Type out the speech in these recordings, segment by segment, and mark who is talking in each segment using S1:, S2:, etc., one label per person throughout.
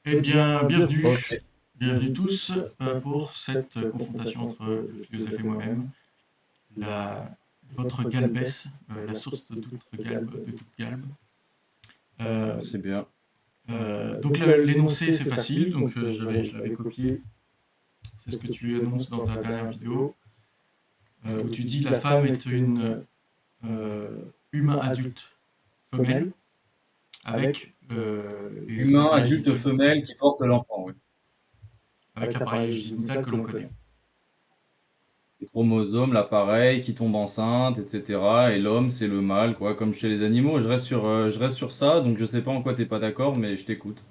S1: Eh bien, bienvenue,
S2: Ok,
S1: bienvenue tous pour cette confrontation entre le philosophe et moi-même, la, votre galbès, la source de toute galbe, de toute galbe. Euh,
S2: c'est bien.
S1: donc l'énoncé c'est facile, donc je l'avais copié, c'est ce que tu énonces dans ta dernière vidéo, où tu dis la femme est une euh, humain adulte femelle avec les
S2: Humain,
S1: appareils
S2: adulte,
S1: génitaux,
S2: femelle qui porte l'enfant, oui.
S1: avec l'appareil génital que l'on connaît.
S2: Les chromosomes, l'appareil qui tombe enceinte, etc. Et l'homme, c'est le mâle, quoi, comme chez les animaux. Je reste sur ça, donc je sais pas en quoi t'es pas d'accord, mais je t'écoute.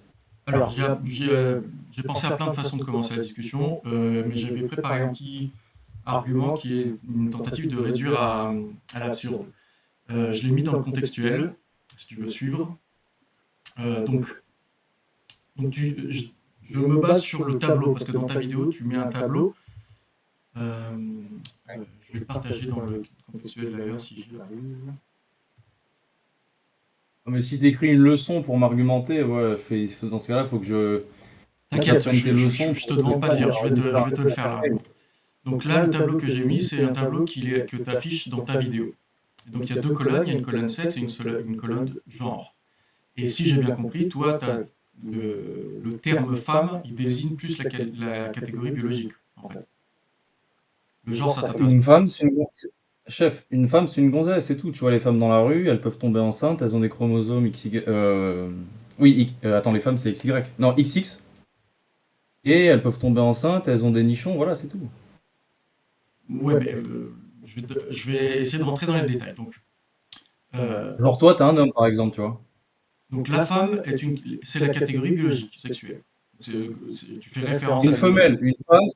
S1: Alors, j'ai pensé à plein de façons de commencer la discussion, mais j'avais préparé un petit argument qui est une tentative de réduire à l'absurde. Je l'ai mis dans le contextuel, si tu veux suivre. Euh, donc, je me base sur le tableau, parce que dans ta vidéo, tu mets un tableau. Euh, je vais le partager dans le contextuel d'ailleurs, si j'y arrive.
S2: Non, mais si t'écris une leçon pour m'argumenter, ouais, dans ce cas-là, faut que
S1: T'inquiète,
S2: t'apprennes tes leçons
S1: je te
S2: pour te
S1: demande pas de lire,
S2: dire
S1: je vais te le faire l'argument. Donc là, le tableau que j'ai mis, c'est un tableau que tu affiches dans ta vidéo. Et donc il y a deux colonnes, il y a une colonne sexe et une colonne genre. Et si j'ai bien compris, toi, le terme femme, il désigne plus la catégorie biologique, en fait. Le genre, ça t'intéresse
S2: Une
S1: pas.
S2: femme, chef, une femme, c'est une gonzesse, c'est tout. Tu vois, les femmes dans la rue, elles peuvent tomber enceintes, elles ont des chromosomes XY. Oui, attends, les femmes, c'est XY. Non, XX. Et elles peuvent tomber enceintes, elles ont des nichons, voilà, c'est tout.
S1: Ouais, mais je vais essayer de rentrer dans les détails. Euh,
S2: Genre, toi, t'es un homme, par exemple, tu vois.
S1: donc la femme, c'est la catégorie biologique, sexuelle. Tu fais référence
S2: Une
S1: à une
S2: femelle,
S1: femme.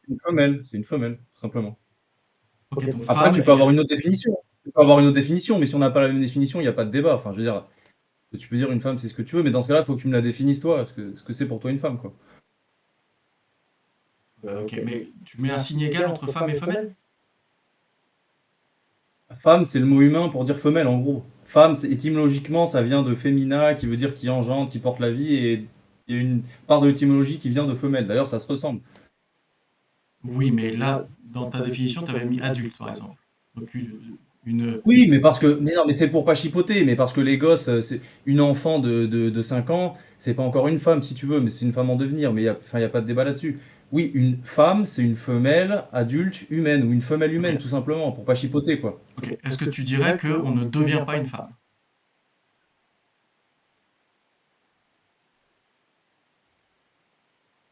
S2: une femme, c'est une femelle, tout simplement.
S1: Ok, donc
S2: Après,
S1: femme
S2: tu peux avoir
S1: égale.
S2: une autre définition. Tu peux avoir une autre définition, mais si on n'a pas la même définition, il n'y a pas de débat. Enfin, je veux dire, tu peux dire une femme, c'est ce que tu veux, mais dans ce cas-là, il faut que tu me la définisses, toi, ce que c'est pour toi une femme, quoi.
S1: Ok, mais tu mets un signe égal entre femme et femelle.
S2: Femme, c'est le mot humain pour dire femelle, en gros. Femme, étymologiquement, ça vient de femina, qui veut dire qui engendre, qui porte la vie, et il y a une part de l'étymologie qui vient de femelle. D'ailleurs, ça se ressemble.
S1: Oui, mais là, dans ta définition, tu avais mis adulte, par exemple. Donc une-
S2: Oui, mais parce que, mais non, mais c'est pour pas chipoter, mais parce que les gosses, c'est une enfant de 5 ans, c'est pas encore une femme, si tu veux, mais c'est une femme en devenir, mais enfin, il y a pas de débat là-dessus. Oui, une femme, c'est une femelle adulte humaine, ou une femelle
S1: Ok,
S2: humaine, tout simplement, pour pas chipoter, quoi.
S1: ok. Est-ce que tu dirais qu'on ne devient pas une femme?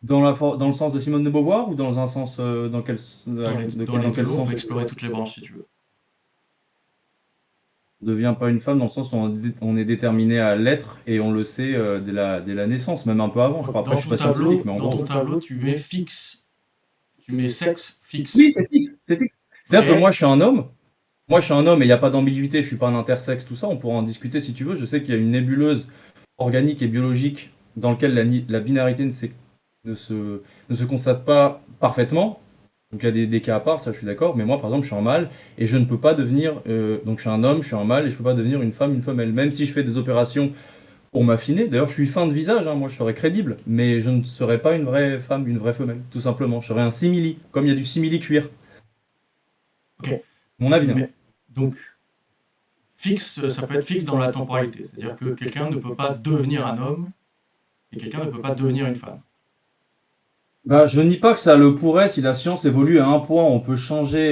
S2: Dans le sens de Simone de Beauvoir, ou dans un sens,
S1: Dans les
S2: dans
S1: deux,
S2: quel
S1: on peut
S2: sens?
S1: explorer toutes les branches si tu veux.
S2: On devient pas une femme dans le sens où on est déterminé à l'être, et on le sait dès la naissance, même un peu avant, je crois. Après, je suis pas scientifique, mais en
S1: Dans ton
S2: gros.
S1: tableau, tu mets fixe, tu mets sexe fixe.
S2: Oui, c'est fixe, c'est fixe.
S1: Ok,
S2: C'est-à-dire que moi, je suis un homme. Moi, je suis un homme et il n'y a pas d'ambiguïté, je suis pas un intersexe, tout ça. On pourra en discuter si tu veux. Je sais qu'il y a une nébuleuse organique et biologique dans laquelle la binarité ne se, ne se constate pas parfaitement. Donc il y a des cas à part, ça je suis d'accord. Mais moi, par exemple, je suis un mâle et je ne peux pas devenir. Donc je suis un homme, je suis un mâle et je ne peux pas devenir une femme, une femelle. Même si je fais des opérations pour m'affiner. D'ailleurs, je suis fin de visage, hein, moi je serais crédible. Mais je ne serais pas une vraie femme, une vraie femelle, tout simplement. Je serais un simili, comme il y a du simili cuir.
S1: ok.
S2: Mon avis, hein.
S1: Mais donc, fixe, ça peut être fixe dans la temporalité. C'est-à-dire que quelqu'un ne peut pas devenir un homme et quelqu'un ne peut pas devenir une femme.
S2: Bah, je nie pas que ça le pourrait si la science évolue à un point. On peut changer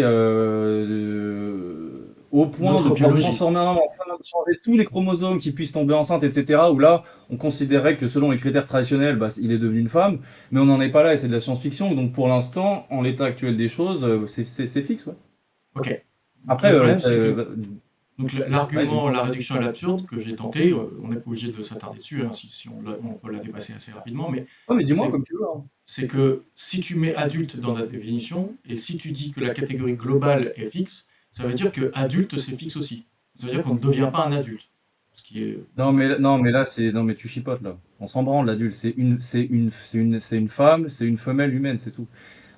S2: au point de
S1: Notre
S2: pouvoir
S1: biologie.
S2: transformer un homme en femme, changer tous les chromosomes qui puissent tomber enceinte, etc. Où là, on considérait que selon les critères traditionnels, bah, il est devenu une femme. Mais on n'en est pas là et c'est de la science-fiction. Donc pour l'instant, en l'état actuel des choses, c'est fixe. Ouais.
S1: Ok. Donc
S2: Après,
S1: le problème, c'est que donc
S2: ouais,
S1: l'argument,
S2: dis-moi.
S1: la réduction à l'absurde que j'ai tenté, on n'est pas obligé de s'attarder dessus, hein, si on peut la dépasser assez rapidement, mais
S2: Ouais, mais dis-moi
S1: c'est
S2: comme tu veux, hein.
S1: que si tu mets adulte dans la définition, et si tu dis que la catégorie globale est fixe, ça veut dire que adulte c'est fixe aussi. Ça veut dire qu'on ne devient pas un adulte. Ce qui est.
S2: Non, mais là, non, mais tu chipotes là. On s'en branle, l'adulte. C'est une femme, c'est une femelle humaine, c'est tout.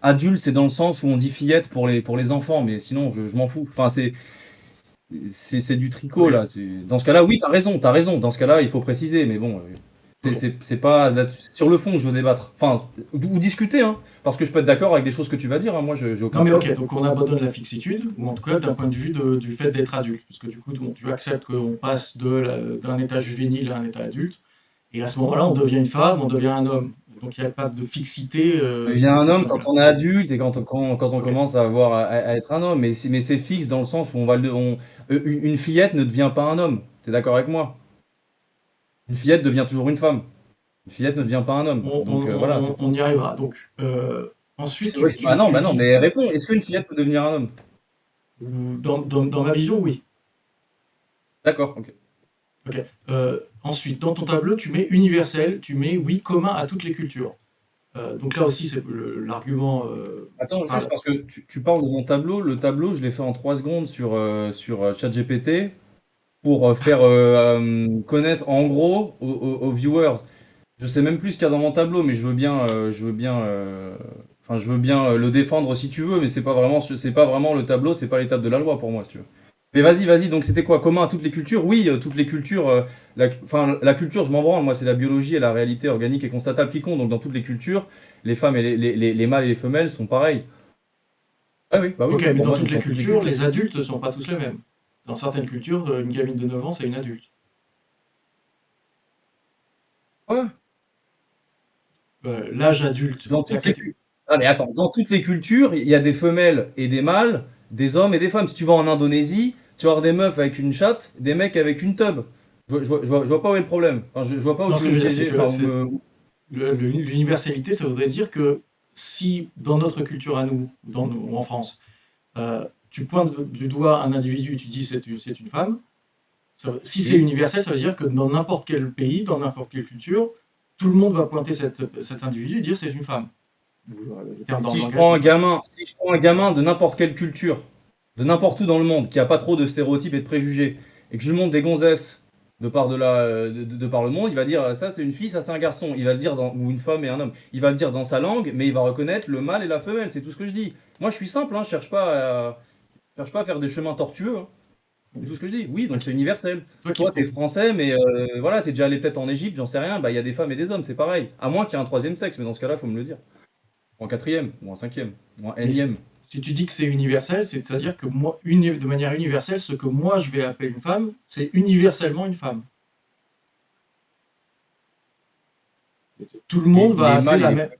S2: Adulte, c'est dans le sens où on dit fillette pour les enfants, mais sinon, je m'en fous. Enfin, c'est du tricot,
S1: Ok,
S2: là. Dans ce cas-là, oui, t'as raison, t'as raison. Dans ce cas-là, il faut préciser, mais bon.
S1: Ok.
S2: C'est pas sur le fond que je veux débattre. Enfin, ou discuter, hein, parce que je peux être d'accord avec des choses que tu vas dire, hein, moi j'ai aucun
S1: Non mais
S2: problème.
S1: ok, donc on abandonne la fixitude, ou en tout cas d'un point de vue du fait d'être adulte, parce que du coup tu acceptes qu'on passe d'un état juvénile à un état adulte, et à ce moment-là on devient une femme, on devient un homme. Donc il n'y a pas de fixité
S2: On devient un
S1: de ce
S2: homme
S1: point de
S2: quand
S1: vue-là.
S2: on est adulte et quand on
S1: Ok.
S2: commence à avoir à être un homme, mais c'est fixe dans le sens où une fillette ne devient pas un homme. T'es d'accord avec moi? Une fillette devient toujours une femme. Une fillette ne devient pas un homme. Donc voilà.
S1: On y arrivera. Donc ensuite
S2: Ouais,
S1: tu
S2: bah non,
S1: dis,
S2: mais réponds. Est-ce qu'une fillette peut devenir un homme?
S1: dans ma vision, oui.
S2: D'accord, ok.
S1: Ok. Ensuite, dans ton tableau, tu mets universel, tu mets oui commun à toutes les cultures. Donc là aussi, c'est l'argument.
S2: Attends, juste parce que tu parles de mon tableau. Le tableau, je l'ai fait en 3 secondes sur ChatGPT pour faire connaître en gros aux viewers. Je sais même plus ce qu'il y a dans mon tableau, mais je veux bien le défendre si tu veux, mais c'est pas vraiment le tableau, c'est pas l'étape de la loi pour moi, si tu veux. Mais vas-y. Donc c'était quoi, commun à toutes les cultures? Oui, toutes les cultures. La culture, je m'en branle. Moi, c'est la biologie et la réalité organique et constatable qui compte. Donc dans toutes les cultures, les femmes et les mâles et les femelles sont pareils. Ah oui, bah oui,
S1: Ok,
S2: oui,
S1: mais
S2: pour
S1: dans
S2: moi,
S1: toutes
S2: donc
S1: les
S2: dans toutes les
S1: cultures,
S2: cultures.
S1: les adultes ne sont pas tous les mêmes. Dans certaines cultures, une gamine de 9 ans, c'est une adulte.
S2: Ouais.
S1: L'âge adulte,
S2: Dans toutes les cultures. Ah mais attends, dans toutes les cultures, il y a des femelles et des mâles, des hommes et des femmes. Si tu vas en Indonésie, tu vas avoir des meufs avec une chatte, des mecs avec une tub. Je vois pas où est le problème. Enfin, je vois pas où
S1: non,
S2: tu
S1: ce
S2: veux
S1: que je
S2: me
S1: veux dire, c'est
S2: piéger. Enfin,
S1: que l'universalité, ça voudrait dire que si dans notre culture à nous, ou en France, tu pointes du doigt un individu, tu dis c'est une femme, si c'est
S2: oui.
S1: universel, ça veut dire que dans n'importe quel pays, dans n'importe quelle culture, tout le monde va pointer cet individu et dire c'est une femme. Le terme dans le langage de toute façon.
S2: Si je prends un gamin de n'importe quelle culture, de n'importe où dans le monde, qui a pas trop de stéréotypes et de préjugés, et que je lui montre des gonzesses de par le monde, il va dire ça c'est une fille, ça c'est un garçon. Il va le dire ou une femme et un homme. Il va le dire dans sa langue, mais il va reconnaître le mâle et la femelle. C'est tout ce que je dis. Moi je suis simple, hein, je cherche pas à faire des chemins tortueux, hein. C'est tout ce que je dis. Oui, donc c'est universel.
S1: C'est toi qui
S2: Toi, t'es
S1: proposes.
S2: français, mais voilà, t'es déjà allé peut-être en Égypte, j'en sais rien. Bah, il y a des femmes et des hommes, c'est pareil. À moins qu'il y ait un troisième sexe, mais dans ce cas-là, faut me le dire. Ou en quatrième, ou en cinquième, ou en
S1: Mais
S2: énième.
S1: si tu dis que c'est universel, c'est-à-dire que moi, de manière universelle, ce que moi je vais appeler une femme, c'est universellement une femme. Tout le
S2: Et
S1: monde va
S2: les
S1: appeler
S2: mâles et
S1: la
S2: les
S1: même.
S2: femelles.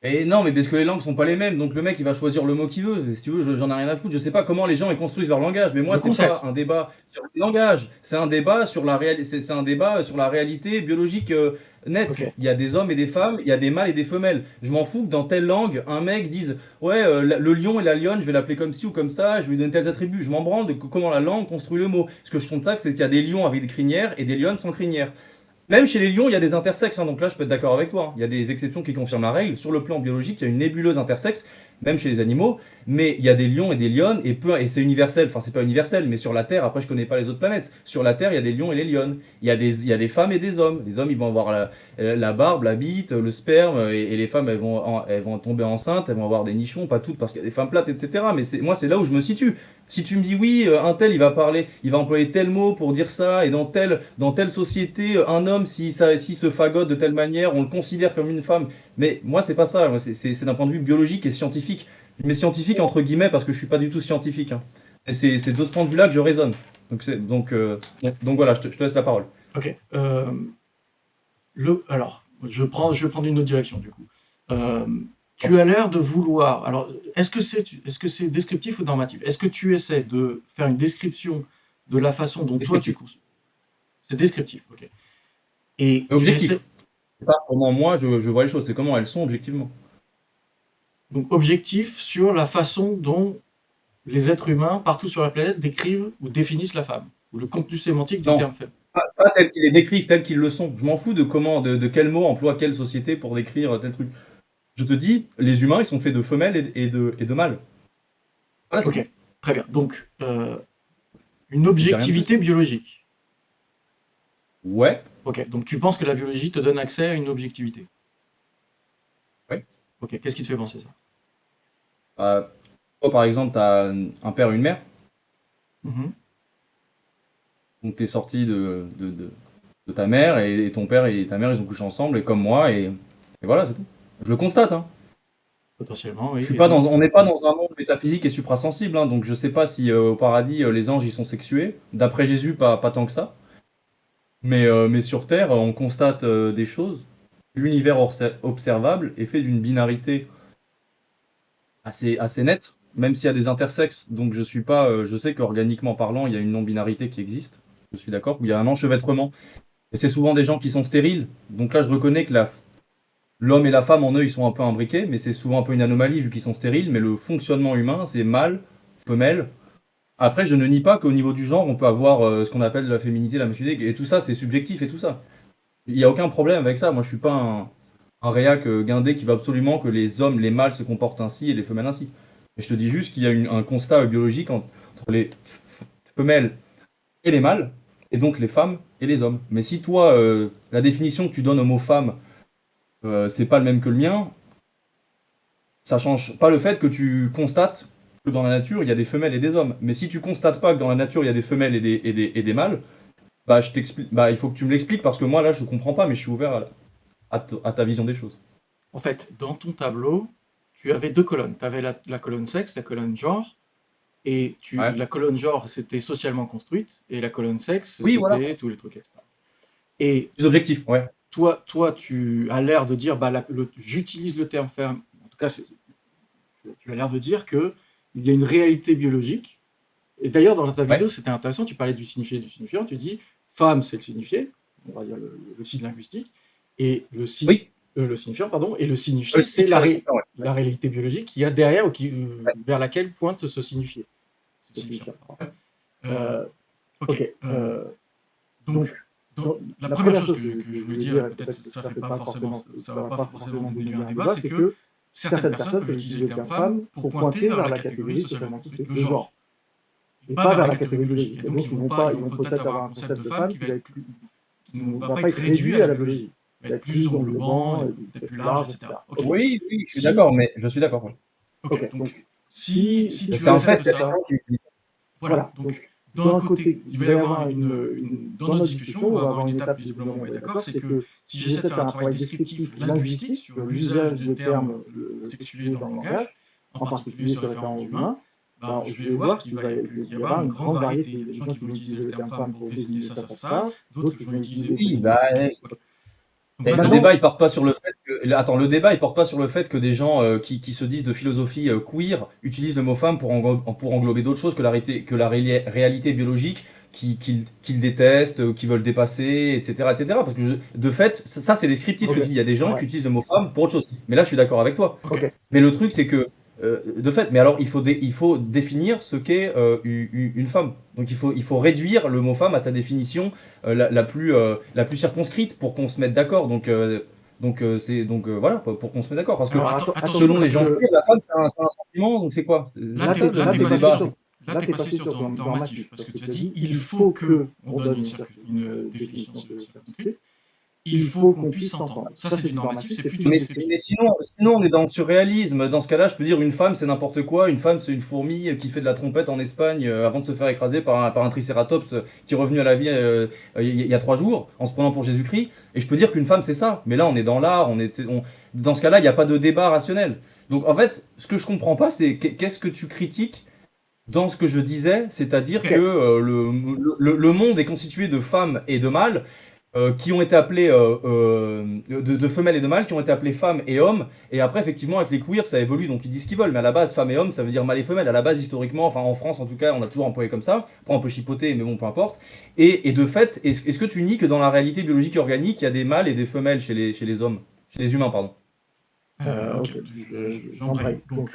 S2: Et non, mais parce que les langues sont pas les mêmes, donc le mec il va choisir le mot qu'il veut. Si tu veux, j'en ai rien à foutre. Je sais pas comment les gens ils construisent leur langage, mais moi
S1: Le
S2: c'est pas
S1: concept.
S2: un débat sur le langage, c'est un débat sur c'est un débat sur la réalité biologique
S1: Ok.
S2: nette. Il y a des hommes et des femmes, il y a des mâles et des femelles. Je m'en fous que dans telle langue, un mec dise ouais le lion et la lionne, je vais l'appeler comme ci ou comme ça, je vais lui donner tels attributs. Je m'en branle de comment la langue construit le mot. Ce que je trouve ça, c'est qu'il y a des lions avec des crinières et des lionnes sans crinière. Même chez les lions, il y a des intersexes, hein, donc là je peux être d'accord avec toi, hein. Il y a des exceptions qui confirment la règle. Sur le plan biologique, il y a une nébuleuse intersexe, même chez les animaux, mais il y a des lions et des lionnes, et c'est universel, enfin c'est pas universel, mais sur la Terre, après je connais pas les autres planètes, sur la Terre il y a des lions et les lionnes, il y a des femmes et des hommes. Les hommes ils vont avoir la barbe, la bite, le sperme, et les femmes elles vont tomber enceintes, elles vont avoir des nichons, pas toutes parce qu'il y a des femmes plates, etc. Mais moi c'est là où je me situe. Si tu me dis oui, un tel il va parler, il va employer tel mot pour dire ça, et dans telle société, un homme, s'il se fagote de telle manière, on le considère comme une femme. Mais moi, c'est pas ça. Moi, c'est d'un point de vue biologique et scientifique. Mais scientifique entre guillemets parce que je suis pas du tout scientifique, hein. Et c'est de ce point de vue-là que je raisonne. Donc voilà, je te laisse la parole.
S1: Ok. Alors, je vais prendre une autre direction du coup. Tu as l'air de vouloir. Alors, est-ce que c'est descriptif ou normatif? Est-ce que tu essaies de faire une description de la façon dont toi tu
S2: Descriptif.
S1: construis? C'est descriptif, ok. Et tu essaies
S2: Objectif. C'est pas comment moi je vois les choses, c'est comment elles sont objectivement.
S1: donc objectif sur la façon dont les êtres humains partout sur la planète décrivent ou définissent la femme, ou le contenu sémantique du
S2: Non,
S1: terme femme.
S2: pas tels qu'ils les décrivent, tels qu'ils le sont. Je m'en fous de comment, de quel mot emploie quelle société pour décrire tel truc. Je te dis, les humains, ils sont faits de femelles et de mâles. Voilà, c'est tout.
S1: Ok, très bien. Donc, une
S2: Je dis rien de plus.
S1: objectivité biologique.
S2: Ouais,
S1: Ok, donc tu penses que la biologie te donne accès à une objectivité.
S2: ouais.
S1: Ok, qu'est-ce qui te fait penser ça?
S2: Toi, par exemple, tu as un père et une mère,
S1: Mhm.
S2: donc tu es sorti de de ta mère, et ton père et ta mère, ils ont couché ensemble, et comme moi, et voilà, c'est tout. Je le constate, hein.
S1: Potentiellement,
S2: Je
S1: oui.
S2: suis
S1: Et
S2: pas dans,
S1: donc,
S2: on n'est pas dans un monde métaphysique et suprasensible, hein, donc je sais pas si au paradis, les anges, ils sont sexués. D'après Jésus, pas tant que ça. Mais sur Terre, on constate des choses. L'univers observable est fait d'une binarité assez nette, même s'il y a des intersexes. Donc je suis pas, je sais qu'organiquement parlant, il y a une non-binarité qui existe. Je suis d'accord. Où il y a un enchevêtrement. Et c'est souvent des gens qui sont stériles. Donc là, je reconnais que l'homme et la femme, en eux, ils sont un peu imbriqués, mais c'est souvent un peu une anomalie vu qu'ils sont stériles. Mais le fonctionnement humain, c'est mâle, femelle. Après, je ne nie pas qu'au niveau du genre, on peut avoir ce qu'on appelle la féminité, la masculinité, et tout ça, c'est subjectif et tout ça. Il n'y a aucun problème avec ça. Moi, je suis pas un réac guindé qui veut absolument que les hommes, les mâles se comportent ainsi et les femelles ainsi. Mais je te dis juste qu'il y a un constat biologique entre les femelles et les mâles, et donc les femmes et les hommes. Mais si toi, la définition que tu donnes au mot femme, c'est pas le même que le mien, ça change pas le fait que tu constates que dans la nature, il y a des femelles et des hommes. Mais si tu constates pas que dans la nature, il y a des femelles et des mâles, bah, il faut que tu me l'expliques parce que moi, là, je comprends pas, mais je suis ouvert à ta vision des choses.
S1: en fait, dans ton tableau, tu avais deux colonnes. Tu avais la colonne sexe, la colonne genre, et
S2: Ouais.
S1: la colonne genre, c'était socialement construite, et la colonne sexe,
S2: Oui, voilà.
S1: c'était tous les trucs, etc. Et
S2: Plus objectif, ouais.
S1: toi, tu as l'air de dire, bah, j'utilise le terme femme, en tout cas, tu as l'air de dire qu'il y a une réalité biologique. Et d'ailleurs, dans ta vidéo,
S2: Ouais.
S1: c'était intéressant, tu parlais du signifié et du signifiant, tu dis femme, c'est le signifié, on va dire le signe linguistique, et le signifiant, pardon, et le signifié, c'est la réalité biologique qu'il y a derrière ou vers laquelle pointe ce signifié. Ce signifiant. Ok. Donc, la première chose que je voulais dire, peut-être que ça va pas forcément donner lieu à un débat, c'est que certaines personnes peuvent utiliser le terme femme pour pointer vers la catégorie socialement construite, le genre, et pas vers la catégorie biologique. Et donc, ils vont peut-être avoir un concept de femme qui ne va pas être réduit à la biologie. Il va être plus englobant, peut-être plus large, etc. Okay.
S2: Oui, je suis d'accord, mais je suis d'accord.
S1: Ok, donc si tu
S2: c'est
S1: acceptes ça, voilà, donc d'un côté, il va y avoir dans notre discussion, on va avoir une étape, visiblement, on va être d'accord, c'est que si j'essaie de faire un travail descriptif linguistique sur l'usage de termes sexués dans le langage, en particulier se référant aux humains, ben, je vais voir qu'il va y avoir une grande variété. Il y a des gens qui vont utiliser le terme femme pour désigner ça, d'autres qui vont utiliser...
S2: Oui, le débat, il porte pas sur le fait que... Attends, le débat, il porte pas sur le fait que des gens qui se disent de philosophie queer utilisent le mot femme pour englober d'autres choses que la réalité biologique qu'ils détestent, qu'ils veulent dépasser, etc., etc. Parce que, de fait, ça c'est descriptif. Il y a des gens qui utilisent le mot femme pour autre chose. Mais là, je suis d'accord avec toi. Mais le truc, c'est que, de fait, mais alors, il faut définir ce qu'est une femme. Donc, il faut réduire le mot femme à sa définition la plus circonscrite pour qu'on se mette d'accord. Donc voilà, pour qu'on se mette d'accord. Parce que selon les gens, la femme, c'est un sentiment, donc c'est quoi?
S1: Là, t'es passé sur ton normatif, parce que tu as dit il faut qu'on donne une définition circonscrite. Il faut qu'on puisse s'entendre. Ça, c'est du normatif, c'est plus du descriptif.
S2: Mais sinon, on est dans le surréalisme. Dans ce cas-là, je peux dire une femme, c'est n'importe quoi. Une femme, c'est une fourmi qui fait de la trompette en Espagne avant de se faire écraser par un tricératops qui est revenu à la vie il y a 3 jours en se prenant pour Jésus-Christ. Et je peux dire qu'une femme, c'est ça. Mais là, on est dans l'art. Dans ce cas-là, il n'y a pas de débat rationnel. Donc, en fait, ce que je comprends pas, c'est qu'est-ce que tu critiques dans ce que je disais, c'est-à-dire que le monde est constitué de femmes et de mâles. Qui ont été appelés de femelles et de mâles, qui ont été appelés femmes et hommes, et après effectivement avec les queers ça évolue, donc ils disent ce qu'ils veulent, mais à la base femmes et hommes ça veut dire mâle et femelle, à la base historiquement, enfin en France en tout cas on a toujours employé comme ça, pas un peu chipoté mais bon peu importe, et de fait est-ce que tu nies que dans la réalité biologique et organique il y a des mâles et des femelles chez les hommes, chez les humains pardon?
S1: Ok, j'embraye. Donc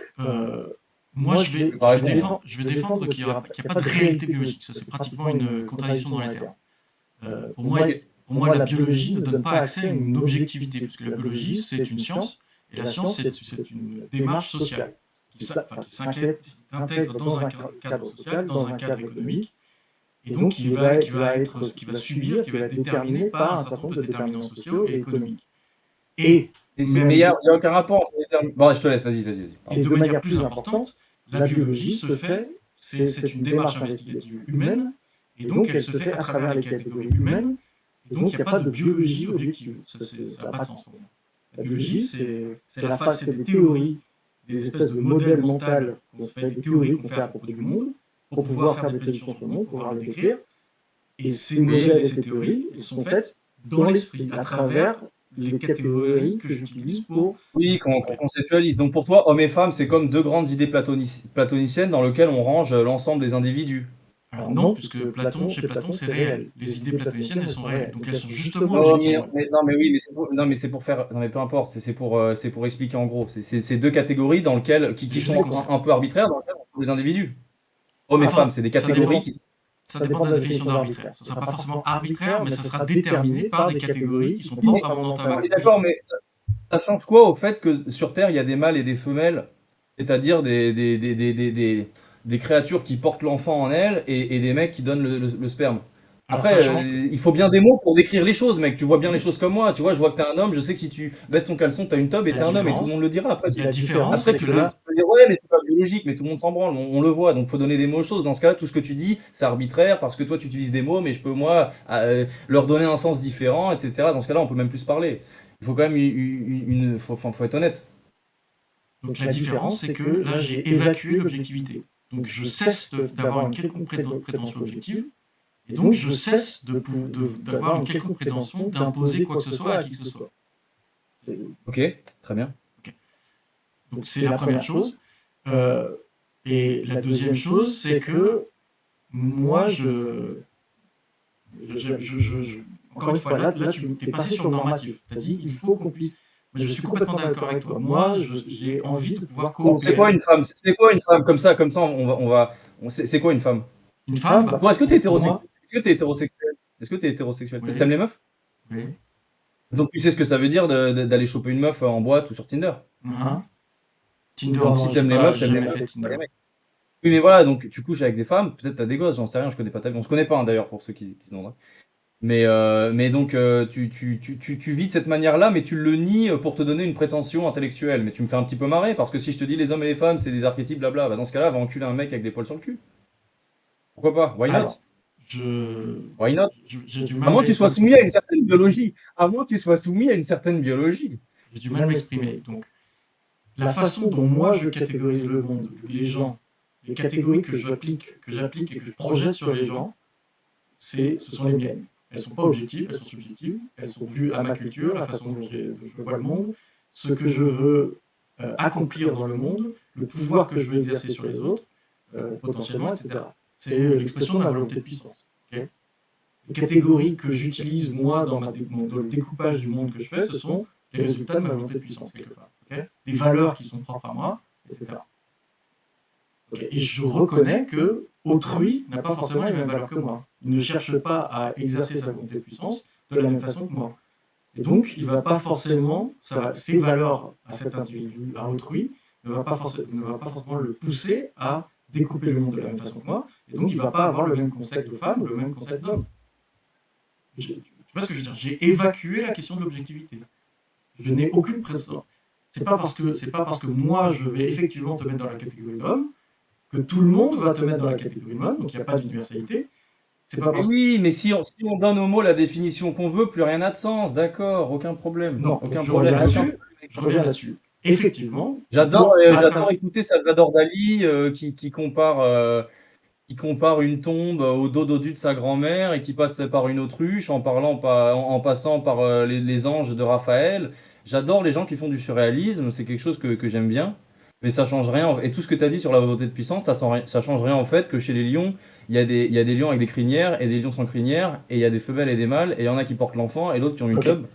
S1: moi, je vais défendre qu'il n'y a pas de réalité biologique. Ça, c'est pratiquement une contradiction dans les termes. Pour moi, la biologie ne donne pas accès à une objectivité, puisque la biologie, c'est une science, et la science, c'est une démarche sociale, qui s'intègre dans un cadre social, dans un cadre économique, et donc qui va subir, qui va être déterminé par un certain nombre de déterminants sociaux et économiques.
S2: Mais il n'y a aucun rapport entre les termes. Bon, je te laisse, vas-y.
S1: Et de manière plus importante, la biologie se fait, c'est une démarche investigative humaine, et donc elle se fait à travers les catégories humaines, Et donc, il n'y a pas de biologie objective. Ça n'a pas de sens pour moi. La biologie, c'est des théories, des espèces de modèles mentaux qu'on fait, des théories qu'on fait à propos du monde, pour pouvoir faire des prédictions sur le monde, pour pouvoir le décrire. Et ces modèles et ces théories, elles sont faites dans l'esprit, à travers les catégories que j'utilise pour...
S2: Oui, qu'on conceptualise. Donc pour toi, hommes et femmes, c'est comme deux grandes idées platoniciennes dans lesquelles on range l'ensemble des individus.
S1: Alors non, puisque chez Platon, c'est réel. Les idées platoniciennes, elles sont réelles. Donc elles sont justement
S2: Non,
S1: objectives.
S2: mais c'est pour faire. Non, mais peu importe, c'est pour expliquer en gros. C'est deux catégories dans lesquelles, qui sont un peu arbitraires, dans lesquelles on trouve des individus. Hommes et femmes, c'est des catégories qui sont.
S1: Ça dépend de la définition d'arbitraire. Ça ne sera pas forcément arbitraire, mais ça sera déterminé par des catégories qui sont propres à mon entame.
S2: D'accord, mais ça change quoi au fait que sur Terre, il y a des mâles et des femelles, c'est-à-dire des créatures qui portent l'enfant en elles et des mecs qui donnent le sperme. Après, il faut bien des mots pour décrire les choses, mec. Tu vois bien les choses comme moi. Tu vois, je vois que t'es un homme, je sais que si tu baisses ton caleçon, t'as une tub et t'es un homme et tout le monde le dira. Après,
S1: la différence,
S2: c'est que là, tu peux dire, ouais, mais c'est pas biologique, mais tout le monde s'en branle, on le voit. Donc, faut donner des mots aux choses. Dans ce cas-là, tout ce que tu dis, c'est arbitraire parce que toi, tu utilises des mots, mais je peux, moi, leur donner un sens différent, etc. Dans ce cas-là, on peut même plus se parler. Il faut quand même faut être honnête.
S1: Donc, la différence, c'est que là, j'ai évacué l'objectivité. Donc, je cesse d'avoir une quelconque prétention objective. Et donc, je cesse d'avoir une quelconque prétention d'imposer quoi que ce soit à qui que ce soit.
S2: Ok, très bien.
S1: Okay. Donc, c'est la première chose. Et la deuxième chose, c'est que moi, encore une fois, là tu es passé sur le normatif. Tu as dit, il faut qu'on puisse... Mais je suis complètement d'accord avec toi. Moi, j'ai envie de pouvoir coopérer.
S2: C'est quoi une femme? C'est quoi une femme? Comme ça, c'est quoi une femme?
S1: Une femme?
S2: Toi, est-ce que tu es hétérosexuel? Est-ce que tu es hétérosexuel?
S1: Oui.
S2: T'aimes les meufs?
S1: Oui.
S2: Donc tu sais ce que ça veut dire d'aller choper une meuf en boîte ou sur Tinder?
S1: Tinder,
S2: donc si t'aimes les meufs, t'aimes les meufs,
S1: Tinder.
S2: Les mecs. Oui, mais voilà, donc tu couches avec des femmes, peut-être t'as des gosses, j'en sais rien, je connais pas ta vie. On se connaît pas, hein, d'ailleurs, pour ceux qui se demandent. Mais donc tu vis de cette manière-là, mais tu le nies pour te donner une prétention intellectuelle. Mais tu me fais un petit peu marrer, parce que si je te dis les hommes et les femmes, c'est des archétypes, blabla, bah dans ce cas-là, va enculer un mec avec des poils sur le cul. Pourquoi pas? Why not?
S1: Alors,
S2: Why not?
S1: J'ai du mal
S2: à moins que tu sois soumis à une certaine biologie. À moins que tu sois soumis à une certaine biologie.
S1: J'ai du mal à m'exprimer. Donc, la façon dont moi je catégorise le monde, les gens, les catégories que j'applique et que je projette sur les gens, ce sont les miennes. Elles ne sont pas objectives, elles sont subjectives, elles sont dues à ma culture, la façon dont je vois le monde, ce que je veux accomplir dans le monde, le pouvoir que je veux exercer sur les autres, potentiellement, etc. C'est l'expression de ma volonté de puissance. Okay, les catégories que j'utilise moi dans le découpage du monde que je fais, ce sont les résultats de ma volonté de puissance, quelque part. Okay, des valeurs qui sont propres à moi, etc. Okay, et je reconnais que autrui n'a pas forcément les mêmes valeurs que moi. Il ne cherche pas à exercer sa volonté de puissance de la même façon que moi. Et donc, il ne va pas forcément, ses valeurs à cet individu, à autrui, ne va pas forcément le pousser à découper le monde de la même façon que moi, et donc il ne va pas avoir le même concept de femme, le même concept d'homme. Tu vois ce que je veux dire? J'ai évacué la question de l'objectivité. Je n'ai aucune prétention. C'est pas parce que moi je vais effectivement te mettre dans la catégorie d'homme que tout le monde va te mettre dans la catégorie d'homme, donc il n'y a pas d'universalité. C'est pas parce
S2: oui, mais si on donne aux mots la définition qu'on veut, plus rien n'a de sens, d'accord, aucun problème.
S1: Non,
S2: aucun
S1: je
S2: problème.
S1: reviens là-dessus. Effectivement.
S2: J'adore écouter Salvador Dali qui compare une tombe au dos dodu de sa grand-mère et qui passe par une autruche en passant par les anges de Raphaël. J'adore les gens qui font du surréalisme, c'est quelque chose que j'aime bien. Mais ça change rien. Et tout ce que tu as dit sur la volonté de puissance, ça change rien en fait que chez les lions, il y a des lions avec des crinières et des lions sans crinière, et il y a des femelles et des mâles, et il y en a qui portent l'enfant et d'autres qui ont une tub.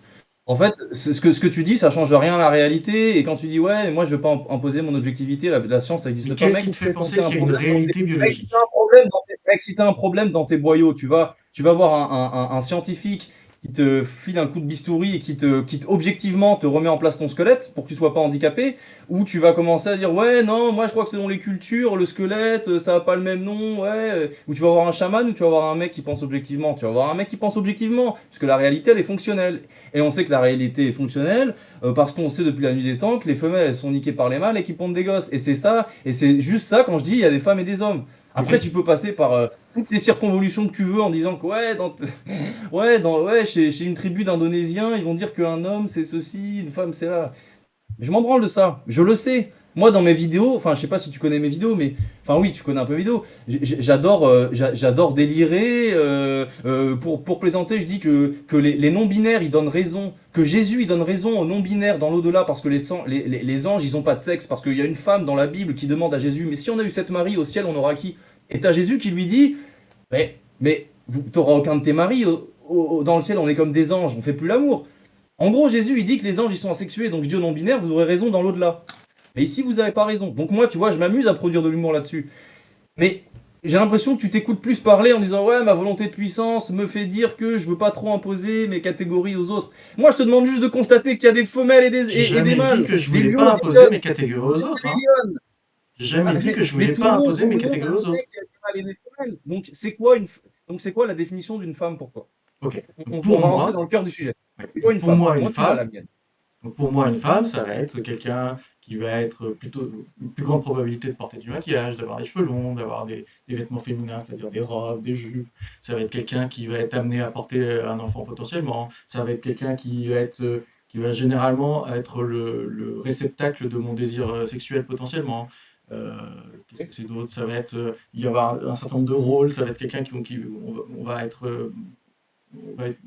S2: En fait, ce que tu dis, ça change rien à la réalité. Et quand tu dis ouais, moi je veux pas imposer mon objectivité, la science ça existe pas.
S1: Qu'est-ce qui te fait penser qu'il y a une réalité biologique?
S2: Si tu as un problème dans tes boyaux, tu vas voir un scientifique qui te file un coup de bistouri et qui objectivement te remet en place ton squelette pour que tu sois pas handicapé, ou tu vas commencer à dire ouais non moi je crois que selon les cultures le squelette ça a pas le même nom, ouais, ou tu vas voir un chaman ou tu vas voir un mec qui pense objectivement, parce que la réalité elle est fonctionnelle, et on sait que la réalité est fonctionnelle parce qu'on sait depuis la nuit des temps que les femelles elles sont niquées par les mâles et qui pondent des gosses, et c'est ça, et c'est juste ça quand je dis il y a des femmes et des hommes.
S1: Mais
S2: Après,
S1: qu'est-ce
S2: tu peux passer par toutes les circonvolutions que tu veux en disant que ouais, chez une tribu d'Indonésiens, ils vont dire qu'un homme c'est ceci, une femme c'est là. Je m'en branle de ça, je le sais. Moi, dans mes vidéos, enfin, je sais pas si tu connais mes vidéos, mais enfin, oui, tu connais un peu mes vidéos. J'adore délirer. Pour plaisanter, je dis que les non-binaires, ils donnent raison, que Jésus, il donne raison aux non-binaires dans l'au-delà, parce que les anges, ils ont pas de sexe, parce qu'il y a une femme dans la Bible qui demande à Jésus, mais si on a eu cette Marie au ciel, on aura qui? Et t'as Jésus qui lui dit, mais t'auras aucun de tes maris dans le ciel, on est comme des anges, on fait plus l'amour. En gros, Jésus, il dit que les anges, ils sont asexués, donc je dis aux non-binaires, vous aurez raison dans l'au-delà. Mais ici, vous n'avez pas raison. Donc moi, tu vois, je m'amuse à produire de l'humour là-dessus. Mais j'ai l'impression que tu t'écoutes plus parler en disant, ouais, ma volonté de puissance me fait dire que je veux pas trop imposer mes catégories aux autres. Moi, je te demande juste de constater qu'il y a des femelles
S1: J'ai
S2: et des
S1: jamais dit
S2: mâles,
S1: que je
S2: des
S1: voulais
S2: lions
S1: pas
S2: et des
S1: imposer
S2: lionnes,
S1: mes catégories aux autres,
S2: des
S1: hein.
S2: lionnes.
S1: J'ai jamais dit que je voulais
S2: Tout
S1: pas
S2: le monde,
S1: imposer
S2: tout
S1: mes
S2: le monde
S1: catégories aux
S2: admet
S1: autres.
S2: qu'il y a des mâles et des femelles. Donc c'est quoi la définition d'une femme pour toi?
S1: Ok. Donc
S2: On
S1: pour
S2: va rentrer dans
S1: moi,
S2: le cœur du sujet.
S1: ouais.
S2: C'est quoi une
S1: Pour
S2: femme?
S1: moi, une
S2: Moi, tu l'as
S1: femme,
S2: la mienne.
S1: Donc pour moi, une femme, ça va être quelqu'un qui va être plutôt une plus grande probabilité de porter du maquillage, d'avoir des cheveux longs, d'avoir des vêtements féminins, c'est-à-dire des robes, des jupes. Ça va être quelqu'un qui va être amené à porter un enfant potentiellement. Ça va être quelqu'un qui va généralement être le réceptacle de mon désir sexuel potentiellement. Euh, Qu'est-ce que c'est d'autre? Ça va être, il y avoir un certain nombre de rôles. Ça va être quelqu'un on va être, on va être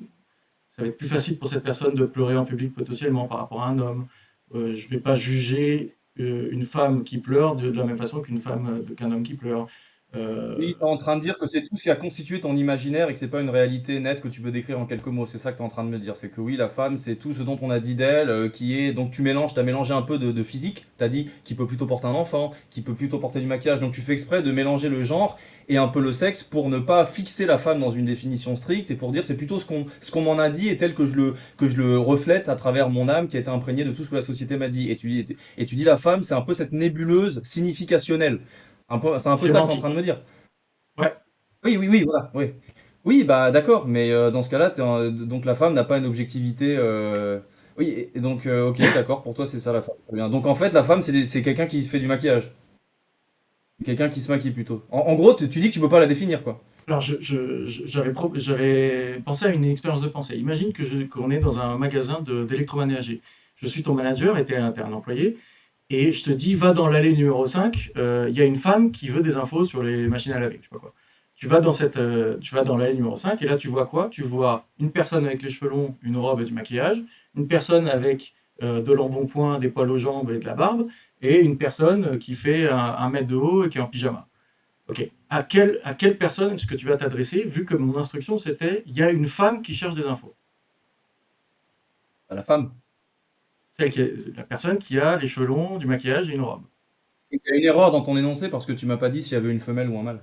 S1: ça va être plus facile pour cette personne de pleurer en public potentiellement par rapport à un homme. Je ne vais pas juger une femme qui pleure de la même façon qu'un homme qui pleure. Euh,
S2: Oui, tu es en train de dire que c'est tout ce qui a constitué ton imaginaire et que c'est pas une réalité nette que tu peux décrire en quelques mots. C'est ça que tu es en train de me dire. C'est que oui, la femme, c'est tout ce dont on a dit d'elle, qui est. Donc tu mélanges, tu as mélangé un peu de physique. Tu as dit qu'il peut plutôt porter un enfant, qu'il peut plutôt porter du maquillage. Donc tu fais exprès de mélanger le genre et un peu le sexe pour ne pas fixer la femme dans une définition stricte et pour dire c'est plutôt ce qu'on m'en a dit et tel que je le reflète à travers mon âme qui a été imprégnée de tout ce que la société m'a dit. Et tu dis la femme, c'est un peu cette nébuleuse significationnelle. C'est un peu ça que tu es en train de me
S1: Sémantique.
S2: dire.
S1: Ouais.
S2: Oui, oui, oui, voilà, oui. Oui, bah d'accord, mais dans ce cas-là, donc la femme n'a pas une objectivité. Oui, et donc, ok, d'accord, pour toi, c'est ça la femme. Très bien. Donc en fait, la femme, c'est quelqu'un qui fait du maquillage. Quelqu'un qui se maquille plutôt. En gros, tu dis que tu peux pas la définir, quoi.
S1: Alors, j'avais pensé à une expérience de pensée. Imagine qu'on est dans un magasin d'électroménager. Je suis ton manager et tu es un employé. Et je te dis, va dans l'allée numéro 5. Il y a une femme qui veut des infos sur les machines à laver, je sais pas quoi. Tu vas dans l'allée numéro 5 et là tu vois quoi? Tu vois une personne avec les cheveux longs, une robe et du maquillage, une personne avec de l'embonpoint, des poils aux jambes et de la barbe, et une personne qui fait 1 mètre de haut et qui est en pyjama. Ok. À quelle personne est-ce que tu vas t'adresser, vu que mon instruction c'était, il y a une femme qui cherche des infos?
S2: À la femme.
S1: La personne qui a les cheveux longs, du maquillage et une robe.
S2: Il y a une erreur dans ton énoncé parce que tu m'as pas dit s'il y avait une femelle ou un mâle.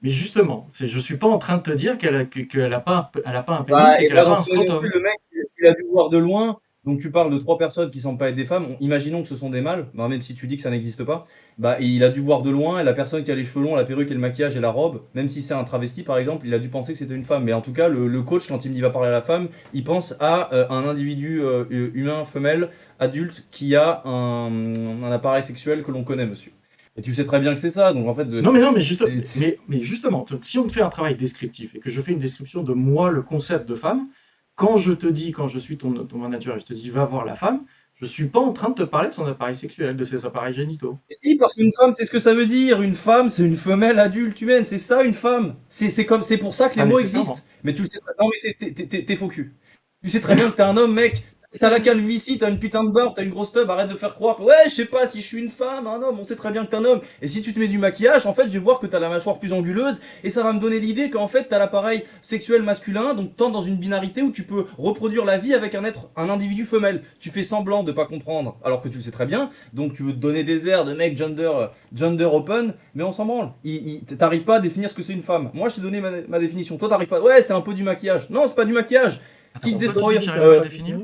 S1: Mais justement, je suis pas en train de te dire elle a pas un
S2: Bah,
S1: pénis et
S2: et
S1: qu'elle a
S2: là,
S1: pas
S2: dans
S1: un
S2: ton énoncé,
S1: scrotum.
S2: le mec, il a dû voir de loin. Donc, tu parles de trois personnes qui semblent pas être des femmes. Imaginons que ce sont des mâles, bah, même si tu dis que ça n'existe pas. Bah, il a dû voir de loin. Et la personne qui a les cheveux longs, la perruque et le maquillage et la robe, même si c'est un travesti par exemple, il a dû penser que c'était une femme. Mais en tout cas, le coach, quand il me dit va parler à la femme, il pense à un individu humain, femelle, adulte, qui a un appareil sexuel que l'on connaît, monsieur. Et tu sais très bien que c'est ça. Donc, en fait,
S1: Non,
S2: c'est-
S1: mais justement, si on fait un travail descriptif et que je fais une description de moi, le concept de femme, quand je suis ton manager et je te dis va voir la femme, je suis pas en train de te parler de son appareil sexuel, de ses appareils génitaux.
S2: Si, parce qu'une femme, c'est ce que ça veut dire. Une femme, c'est une femelle adulte humaine. C'est ça, une femme. C'est pour ça que les
S1: Pas
S2: mots existent.
S1: nécessairement.
S2: Mais tu le sais très Non, mais t'es faux cul. Tu sais très
S1: Mais non,
S2: bien que t'es un homme, mec. T'as la calvitie, t'as une putain de barbe, t'as une grosse teub. Arrête de faire croire que, ouais, je sais pas si je suis une femme, un homme. On sait très bien que t'es un homme. Et si tu te mets du maquillage, en fait, je vais voir que t'as la mâchoire plus anguleuse. Et ça va me donner l'idée qu'en fait, t'as l'appareil sexuel masculin. Donc, t'entres dans une binarité où tu peux reproduire la vie avec un individu femelle. Tu fais semblant de pas comprendre, alors que tu le sais très bien. Donc tu veux te donner des airs de mec gender open, mais on s'en branle. T'arrives pas à définir ce que c'est une femme. Moi, je t'ai donné ma définition. Toi, t'arrives pas. Ouais, c'est un peu du maquillage. Non, c'est pas du maquillage.
S1: attends,
S2: Kiss
S1: pourquoi tu dis que
S2: Destroyer.
S1: j'arrive pas à le définir?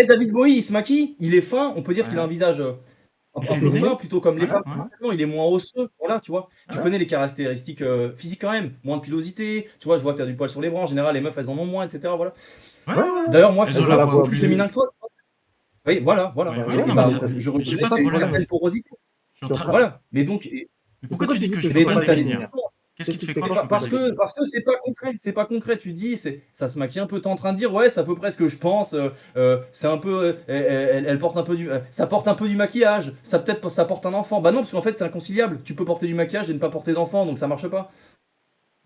S2: David Bowie, il se maquille. Il est fin. On peut dire qu'il a un
S1: Ouais.
S2: visage un peu
S1: Efféminé?
S2: fin, plutôt comme les
S1: Ouais,
S2: femmes.
S1: ouais,
S2: Non, il est moins osseux. Voilà, tu vois. Tu
S1: ouais.
S2: connais les caractéristiques physiques quand même. Moins de pilosité. Tu vois, je vois que t'as du poil sur les bras. En général, les meufs, elles en ont moins, etc. Voilà.
S1: Ouais, ouais, ouais.
S2: D'ailleurs, moi, je
S1: Elles ont
S2: trouve
S1: la
S2: qu'elle a
S1: voix
S2: beaucoup plus féminin
S1: plus.
S2: que toi. Oui, voilà, voilà.
S1: Ouais, ouais,
S2: Et
S1: non, mais,
S2: bah,
S1: ça,
S2: je
S1: mais j'ai
S2: reconnais
S1: pas de
S2: qu'il y a une
S1: problème.
S2: certaine porosité.
S1: Je suis en train,
S2: Voilà. Mais donc,
S1: Mais pourquoi tu dis que je peux
S2: Mais
S1: pas
S2: donc,
S1: le
S2: t'as des
S1: définir? Qu'est-ce qui te fait croire que je peux pas
S2: parce
S1: le
S2: que
S1: définir?
S2: c'est pas concret, c'est pas concret. Tu dis, ça se maquille un peu. T'es en train de dire, ouais, c'est à peu près ce que je pense. C'est un peu, elle porte un peu ça porte un peu du maquillage. Ça porte un enfant. Bah non, parce qu'en fait, c'est inconciliable. Tu peux porter du maquillage et ne pas porter d'enfant, donc ça marche pas.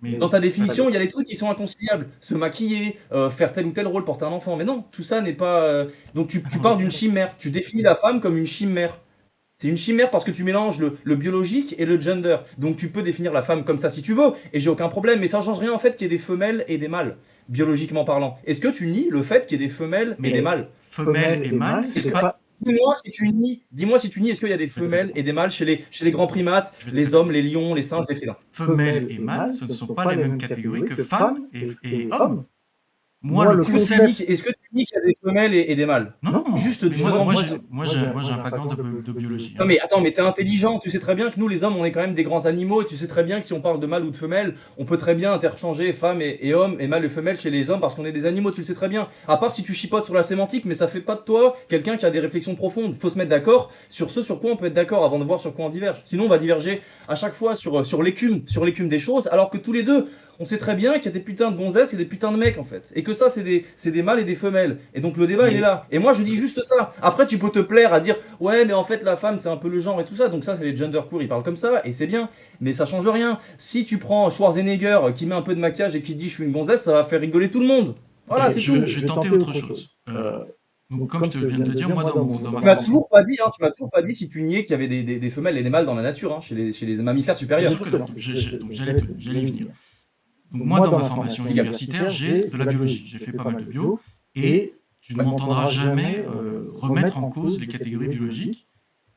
S1: Mais
S2: Dans ta
S1: c'est pas
S2: définition, il y a des trucs qui sont inconciliables. Se maquiller, faire tel ou tel rôle, porter un enfant. Mais non, tout ça n'est pas. Donc
S1: ah
S2: tu
S1: non,
S2: pars d'une chimère. Tu définis la femme comme une chimère. C'est une chimère parce que tu mélanges le biologique et le gender. Donc tu peux définir la femme comme ça si tu veux, et j'ai aucun problème, mais ça ne change rien en fait qu'il y ait des femelles et des mâles, biologiquement parlant. Est-ce que tu nies le fait qu'il y ait des femelles et des
S1: mais
S2: mâles?
S1: femelle et mâle, c'est pas.
S2: Dis-moi si tu nies, est-ce qu'il y a des
S1: Je vais te
S2: femelles
S1: répondre.
S2: et des mâles chez les grands primates,
S1: Je vais te
S2: les
S1: répondre.
S2: hommes, les lions, les singes, les félins?
S1: Femelle et mâle, ce ne sont pas les mêmes catégories que femmes et hommes. Moi,
S2: Est-ce
S1: le concept.
S2: est-ce que tu dis qu'il y a des femelles et des mâles?
S1: Non,
S2: Juste,
S1: mais
S2: je te demande juste.
S1: moi, j'ai un background de biologie.
S2: Non
S1: Hein.
S2: mais attends, mais t'es intelligent, tu sais très bien que nous les hommes on est quand même des grands animaux, et tu sais très bien que si on parle de mâle ou de femelle, on peut très bien interchanger femmes et hommes et mâle et femelle chez les hommes parce qu'on est des animaux, tu le sais très bien. À part si tu chipotes sur la sémantique, mais ça fait pas de toi quelqu'un qui a des réflexions profondes. Faut se mettre d'accord sur ce sur quoi on peut être d'accord avant de voir sur quoi on diverge. Sinon on va diverger à chaque fois sur l'écume des choses, alors que tous les deux, on sait très bien qu'il y a des putains de gonzesses et des putains de mecs en fait. Et que ça c'est des mâles et des femelles. Et donc le débat il est là. Et moi je dis juste ça. Après tu peux te plaire à dire ouais mais en fait la femme c'est un peu le genre et tout ça. Donc ça c'est les gender queer, ils parlent comme ça et c'est bien. Mais ça change rien. Si tu prends Schwarzenegger qui met un peu de maquillage et qui dit je suis une gonzesse, ça va faire rigoler tout le monde. Voilà, c'est tout.
S1: Je vais tenter autre chose. Donc, comme je te viens de te dire, moi, dans ma
S2: Tu m'as
S1: formation.
S2: toujours pas dit, hein, tu m'as toujours pas dit si tu niais qu'il y avait des femelles et des mâles dans la nature, hein, chez les mammifères
S1: Bien
S2: supérieurs.
S1: sûr que non. Donc, j'allais y venir. Donc, moi, dans ma formation universitaire, j'ai de la biologie. J'ai fait pas mal de bio. Et tu ne m'entendras jamais remettre en cause les catégories biologiques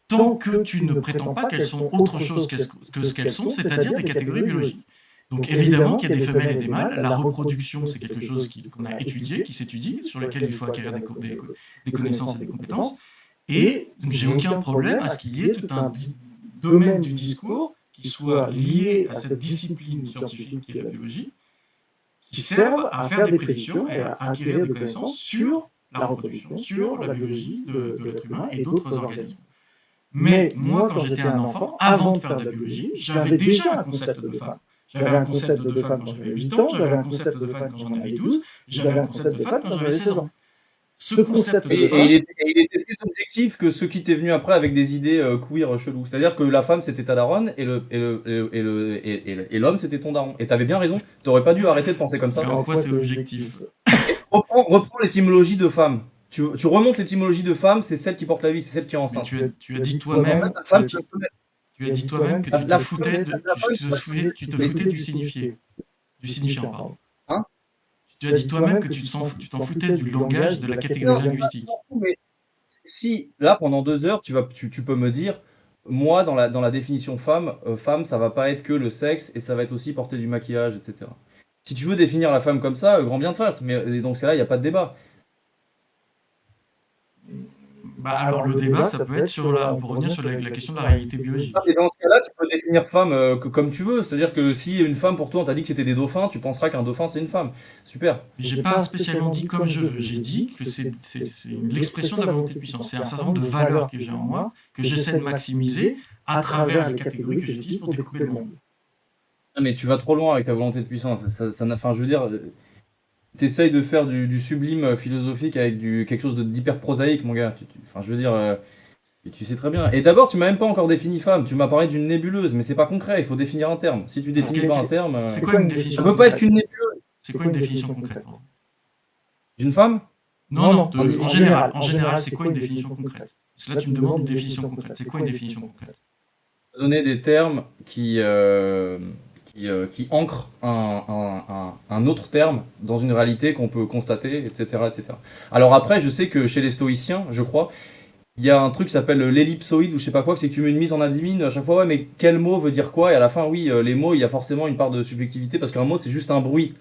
S1: tant que tu ne prétends pas qu'elles sont autre chose que ce qu'elles sont, c'est-à-dire des catégories biologiques. Donc évidemment qu'il y a des femelles et des mâles. La reproduction, c'est quelque chose qu'on a étudié, qui s'étudie, sur lequel il faut acquérir des connaissances et des compétences. Et donc j'ai aucun problème à ce qu'il y ait tout un domaine du discours qui soit lié à cette discipline scientifique qui est la biologie, qui serve à faire des prédictions et à acquérir des connaissances sur la reproduction, sur la biologie de l'être humain et d'autres organismes. Mais moi, quand j'étais un enfant, avant de faire de la biologie, j'avais déjà un concept de femme. J'avais un concept de femme quand j'avais 8 ans, j'avais un concept de femme quand j'en avais 12, j'avais un concept de femme quand j'avais 16 ans. Ce concept de femme...
S2: Et il était plus objectif que ceux qui t'est venu après avec des idées queer chelou. C'est-à-dire que la femme c'était ta daronne et l'homme c'était ton daron. Et t'avais bien raison, t'aurais pas dû arrêter de penser comme ça.
S1: Mais en quoi c'est objectif?
S2: Reprends l'étymologie de femme. Tu remontes l'étymologie de femme, c'est celle qui porte la vie, c'est celle qui est enceinte.
S1: Tu as dit toi-même tu as dit toi-même que tu te foutais du signifié. Du signifiant, pardon.
S2: Hein?
S1: Tu as dit toi-même que tu t'en foutais du langage, de la catégorie linguistique.
S2: Mais si, là, pendant 2 heures, tu peux me dire, moi, dans la définition femme, femme, ça va pas être que le sexe, et ça va être aussi porter du maquillage, etc. Si tu veux définir la femme comme ça, grand bien te fasse, mais dans ce cas-là, il n'y a pas de débat.
S1: Bah alors le débat, ça peut être sur on peut revenir sur la question de la réalité biologique.
S2: Et dans ce cas-là, tu peux définir femme comme tu veux. C'est-à-dire que si une femme, pour toi, on t'a dit que c'était des dauphins, tu penseras qu'un dauphin, c'est une femme. Super.
S1: Mais j'ai pas spécialement dit comme je veux. J'ai dit que c'est l'expression de la volonté de puissance. C'est un certain nombre de valeurs que j'ai en moi, que j'essaie de maximiser à travers les catégories que j'utilise pour découper le monde.
S2: Ah, mais tu vas trop loin avec ta volonté de puissance. Enfin, je veux dire, t'essayes de faire du sublime philosophique avec quelque chose d'hyper prosaïque, mon gars. Enfin, je veux dire, tu sais très bien. Et d'abord, tu m'as même pas encore défini femme. Tu m'as parlé d'une nébuleuse, mais c'est pas concret. Il faut définir un terme. Si tu définis pas un terme,
S1: c'est quoi une définition?
S2: Ça peut pas être une nébuleuse.
S1: C'est quoi une définition concrète?
S2: D'une femme?
S1: Non, en général, c'est quoi une définition concrète? Parce que là, tu me demandes une définition concrète. C'est quoi une définition concrète?
S2: Donner des termes qui ancrent un autre terme dans une réalité qu'on peut constater, etc., etc. Alors après, je sais que chez les stoïciens, je crois, il y a un truc qui s'appelle l'ellipsoïde ou je sais pas quoi, c'est que tu mets une mise en admin à chaque fois, ouais, mais quel mot veut dire quoi? Et à la fin, oui, les mots, il y a forcément une part de subjectivité parce qu'un mot, c'est juste un bruit.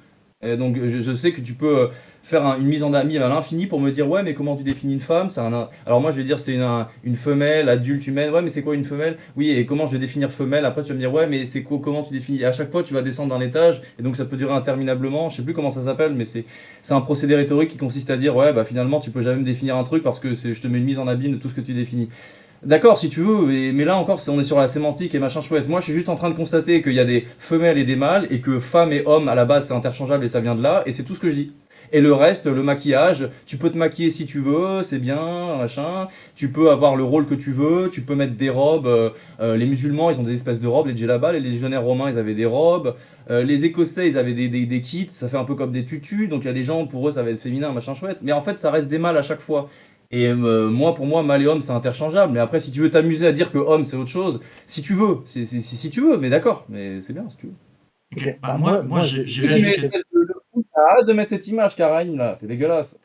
S2: Et donc, je sais que tu peux faire une mise en ami à l'infini pour me dire, ouais, mais comment tu définis une femme? Alors, moi, je vais dire, c'est une femelle, adulte, humaine. Ouais, mais c'est quoi une femelle? Oui, et comment je vais définir femelle? Après, tu vas me dire, ouais, mais c'est quoi, comment tu définis? Et à chaque fois, tu vas descendre d'un étage, et donc ça peut durer interminablement. Je sais plus comment ça s'appelle, mais c'est un procédé rhétorique qui consiste à dire, ouais, bah finalement, tu peux jamais me définir un truc parce que je te mets une mise en abîme de tout ce que tu définis. D'accord, si tu veux, mais là encore, on est sur la sémantique et machin chouette. Moi, je suis juste en train de constater qu'il y a des femelles et des mâles, et que femme et homme, à la base, c'est interchangeable et ça vient de là, et c'est tout ce que je dis. Et le reste, le maquillage, tu peux te maquiller si tu veux, c'est bien, machin. Tu peux avoir le rôle que tu veux, tu peux mettre des robes. Les musulmans, ils ont des espèces de robes, les djellabas, les légionnaires romains, ils avaient des robes. Les Écossais, ils avaient des kits, ça fait un peu comme des tutus, donc il y a des gens, pour eux, ça va être féminin, machin chouette. Mais en fait, ça reste des mâles à chaque fois. Et moi, pour moi, mâle et homme, c'est interchangeable. Mais après, si tu veux t'amuser à dire que homme, c'est autre chose, si tu veux, si tu veux, mais d'accord, mais c'est bien si tu veux.
S1: Ok, bah moi j'irais
S2: Oui, mais
S1: jusqu'à.
S2: arrête de mettre cette image, Karaïm, là, c'est dégueulasse.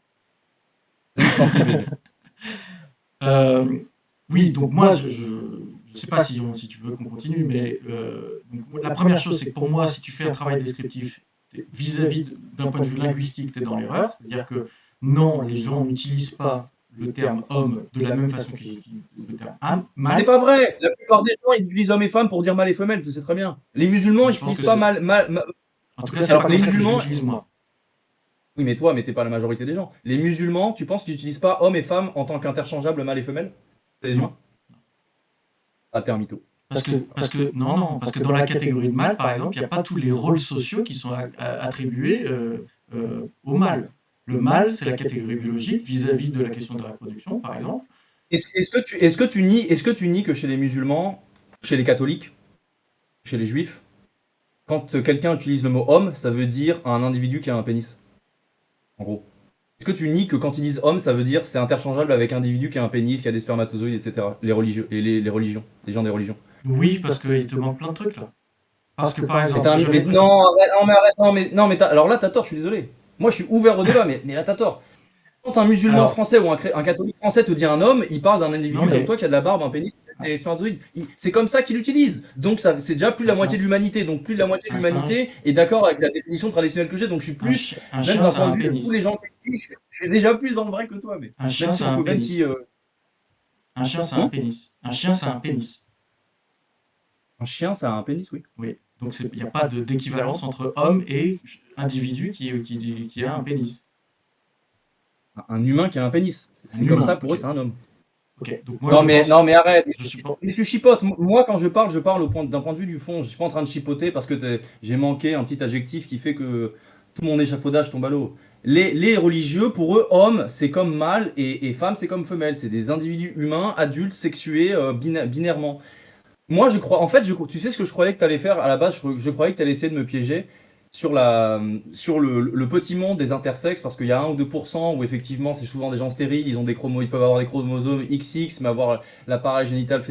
S2: Vas-y, je t'en prie, BG.
S1: Euh, oui, donc moi, je sais pas si tu veux qu'on continue, mais donc, la première chose, c'est que pour moi, si tu fais un travail descriptif vis-à-vis d'un point de vue linguistique, tu es dans l'erreur. C'est-à-dire que non, les gens n'utilisent pas le terme homme de la même façon qu'ils utilisent le terme âme,
S2: C'est
S1: mâle.
S2: pas vrai. La plupart des gens, ils utilisent hommes et femmes pour dire mâle et femelle, tu sais très bien. Les musulmans,
S1: Mais
S2: ils
S1: je pense
S2: n'utilisent
S1: que
S2: pas
S1: c'est.
S2: mâle,
S1: En tout cas, c'est pas
S2: Alors,
S1: comme
S2: les
S1: ça que je
S2: musulmans,
S1: l'utilise moi.
S2: oui, mais toi, mais t'es pas la majorité des gens. Les musulmans, tu penses qu'ils n'utilisent pas homme et femme en tant qu'interchangeable mâle et femelle? C'est les
S1: Non.
S2: humains? Ah, t'es un mytho.
S1: Parce que dans la catégorie de mâle, par exemple, il n'y a pas tous les rôles sociaux qui sont attribués au mâle. Le mâle, c'est la catégorie biologique vis-à-vis de la question de la reproduction, par exemple.
S2: Est-ce que tu nies que chez les musulmans, chez les catholiques, chez les juifs, quand quelqu'un utilise le mot homme, ça veut dire un individu qui a un pénis? En gros. Est-ce que tu nies que quand ils disent homme, ça veut dire c'est interchangeable avec individu qui a un pénis, qui a des spermatozoïdes, etc. Les religieux et les religions, les gens des religions.
S1: Oui, parce qu'il te manque plein de trucs là. Parce que par
S2: Mais,
S1: exemple,
S2: mais non, arrête, non, mais arrête, non, mais alors là, t'as tort, je suis désolé. Moi, je suis ouvert au débat, mais là, t'as tort. Quand un musulman
S1: alors,
S2: français ou un catholique français te dit un homme, il parle d'un
S1: non
S2: individu comme
S1: mais,
S2: toi qui a de la barbe, un pénis et des spermatozoïdes. C'est comme ça qu'il l'utilise. Donc, c'est déjà plus de la moitié de
S1: attention,
S2: l'humanité. Donc, plus de la moitié de
S1: un singe,
S2: l'humanité est d'accord avec la définition traditionnelle que j'ai. Donc, je suis plus,
S1: un
S2: même
S1: chien,
S2: d'un
S1: ça a
S2: point
S1: un
S2: de vue de tous les
S1: pénis.
S2: gens qui le disent, je suis déjà plus dans le vrai que toi. Mais
S1: Un
S2: même
S1: chien,
S2: si
S1: ça
S2: on
S1: a un
S2: peut, même si.
S1: pénis. Un chien, ça a un pénis. Un chien, ça a un pénis.
S2: Un chien, ça a un pénis, oui.
S1: Oui. Donc il n'y a pas d'équivalence entre homme et individu qui a un pénis.
S2: Un humain qui a un pénis.
S1: Un
S2: C'est comme ça,
S1: humain,
S2: pour eux,
S1: ok.
S2: c'est un homme.
S1: Ok, donc moi je
S2: Non,
S1: pense,
S2: mais arrête,
S1: je suppose.
S2: mais tu chipotes. Moi, quand je parle d'un point de vue du fond. Je suis pas en train de chipoter parce que j'ai manqué un petit adjectif qui fait que tout mon échafaudage tombe à l'eau. Les religieux, pour eux, homme, c'est comme mâle et femme, c'est comme femelle. C'est des individus humains, adultes, sexués, binairement. Moi, je crois, en fait, tu sais ce que je croyais que tu allais faire à la base, je croyais que tu allais essayer de me piéger sur le petit monde des intersexes, parce qu'il y a 1 ou 2% où effectivement c'est souvent des gens stériles, ils peuvent avoir des chromosomes XX, mais avoir l'appareil génital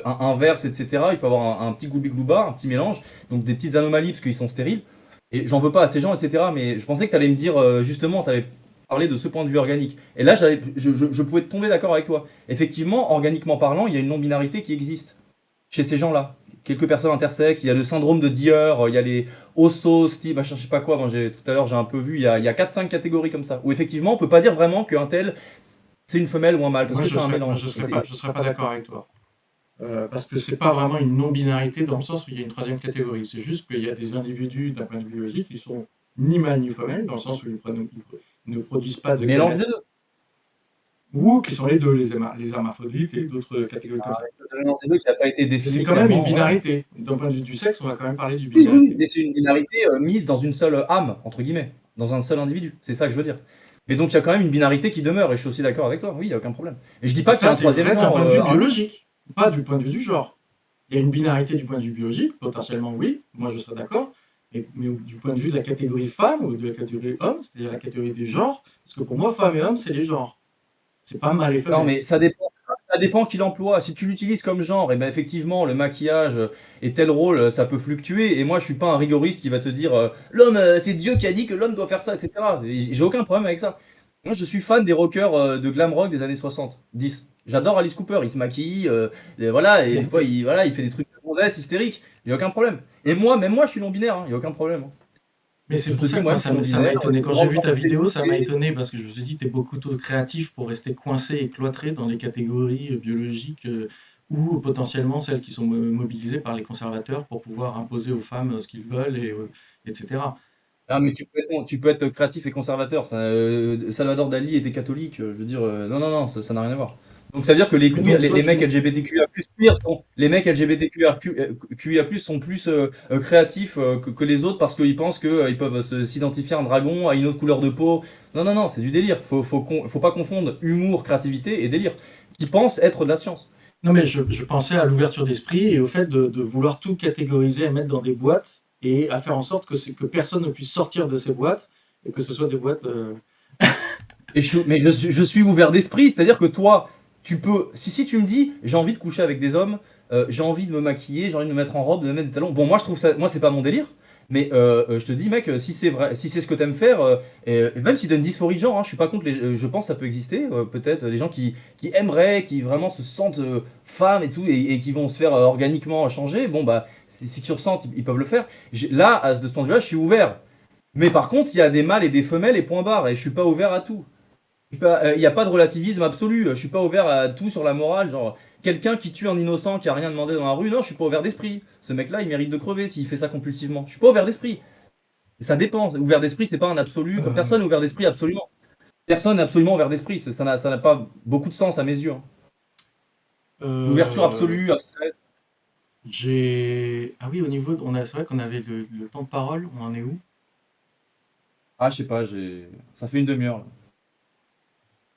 S2: inverse, etc. Ils peuvent avoir un petit gloubi-glouba, un petit mélange, donc des petites anomalies parce qu'ils sont stériles. Et j'en veux pas à ces gens, etc. Mais je pensais que tu allais me dire, justement, tu allais parler de ce point de vue organique. Et là, je pouvais tomber d'accord avec toi. Effectivement, organiquement parlant, il y a une non-binarité qui existe chez ces gens-là. Quelques personnes intersexes, il y a le syndrome de Dier, il y a les osso, Steve, machin, je sais pas quoi. Moi, tout à l'heure, j'ai un peu vu, il y a 4-5 catégories comme ça. Où effectivement, on peut pas dire vraiment qu'un tel, c'est une femelle ou un mâle, parce que c'est un mélange.
S1: Je serais pas d'accord avec toi. Parce que c'est pas vraiment une non-binarité dans le sens où il y a une troisième catégorie. C'est juste qu'il y a des individus d'un point de vue biologique qui sont ni mâles ni femelles, dans le sens où ils ne produisent pas de
S2: Mélange des
S1: gamètes,
S2: deux.
S1: ou qui sont les deux, les hermaphrodites et d'autres catégories comme ça.
S2: Le mélange des deux qui n'a pas été
S1: Mais
S2: défini
S1: c'est quand même une
S2: clairement. Ouais.
S1: binarité. D'un point de vue du sexe, on va quand même parler du
S2: Oui, oui,
S1: binarité.
S2: mais c'est une binarité mise dans une seule âme, entre guillemets, dans un seul individu. C'est ça que je veux dire. Mais donc, il y a quand même une binarité qui demeure, et je suis aussi d'accord avec toi. Oui, il n'y a aucun problème. Et je dis
S1: Et
S2: pas qu'il y
S1: ça,
S2: a un
S1: c'est
S2: troisième
S1: vrai d'un
S2: genre.
S1: point de vue biologique, pas du point de vue du genre. Il y a une binarité du point de vue biologique, potentiellement oui, moi je serais d'accord, mais du point de vue de la catégorie femme ou de la catégorie homme, c'est-à-dire la catégorie des genres, parce que pour moi, femme et homme, c'est les genres. C'est pas mâle et
S2: Non,
S1: femelle.
S2: mais ça dépend qui l'emploie. Si tu l'utilises comme genre, et ben effectivement, le maquillage et tel rôle, ça peut fluctuer. Et moi, je suis pas un rigoriste qui va te dire l'homme, c'est Dieu qui a dit que l'homme doit faire ça, etc. Et j'ai aucun problème avec ça. Moi, je suis fan des rockers de glam rock des années 60, 10. J'adore Alice Cooper, il se maquille, et voilà, et des fois, il fait des trucs de gonzesse hystériques. Il n'y a aucun problème. Et moi, même moi, je suis non-binaire, il n'y a aucun problème.
S1: Mais c'est
S2: Je
S1: pour
S2: te dis,
S1: ça que
S2: moi,
S1: moi,
S2: je suis
S1: ça m'a
S2: non-binaire.
S1: étonné. Quand j'ai vu ta vidéo, ça m'a étonné parce que je me suis dit, t'es beaucoup trop créatif pour rester coincé et cloîtré dans les catégories biologiques ou potentiellement celles qui sont mobilisées par les conservateurs pour pouvoir imposer aux femmes ce qu'ils veulent, etc.
S2: Ah, mais tu peux être créatif et conservateur. Salvador Dali était catholique. Je veux dire, non, non, non, ça n'a rien à voir. Donc ça veut dire que les
S1: Mais
S2: queers,
S1: donc, toi,
S2: les mecs
S1: tu.
S2: LGBTQIA+ queer sont, les mecs LGBTQIA+ sont plus créatifs que les autres parce qu'ils pensent qu'ils peuvent s'identifier à un dragon, à une autre couleur de peau. Non, non, non, c'est du délire. Faut pas confondre humour, créativité et délire. Qui pensent être de la science.
S1: Non, mais je pensais à l'ouverture d'esprit et au fait de vouloir tout catégoriser et mettre dans des boîtes et à faire en sorte que personne ne puisse sortir de ces boîtes et que ce soit des boîtes.
S2: Mais je suis ouvert d'esprit, c'est-à-dire que toi, tu peux. Si tu me dis, j'ai envie de coucher avec des hommes, j'ai envie de me maquiller, j'ai envie de me mettre en robe, de me mettre des talons. Bon, moi, je trouve ça. Moi, c'est pas mon délire. Mais je te dis, mec, si c'est vrai, si c'est ce que t'aimes faire, et même si t'as une dysphorie de genre, hein, je suis pas contre je pense que ça peut exister, peut-être, des gens qui aimeraient, qui vraiment se sentent femmes et tout, et qui vont se faire organiquement changer. Bon, bah, si tu ressens, ils peuvent le faire. Là, de ce point de vue-là, je suis ouvert. Mais par contre, il y a des mâles et des femelles et point barre, et je suis pas ouvert à tout. Il n'y a pas de relativisme absolu. Je suis pas ouvert à tout sur la morale. Genre, quelqu'un qui tue un innocent qui a rien demandé dans la rue, non, je suis pas ouvert d'esprit. Ce mec-là, il mérite de crever s'il fait ça compulsivement. Je suis pas ouvert d'esprit. Ça dépend. Ouvert d'esprit, c'est pas un absolu.
S1: euh,
S2: Personne n'est ouvert d'esprit absolument. Personne n'est absolument ouvert d'esprit. Ça n'a pas beaucoup de sens à mes yeux, hein. L'ouverture
S1: euh,
S2: absolue, abstraite.
S1: j'ai. Ah oui, au niveau. C'est vrai qu'on avait le temps de parole, on en est où?
S2: Ah, je sais pas. Ça fait une demi-heure là.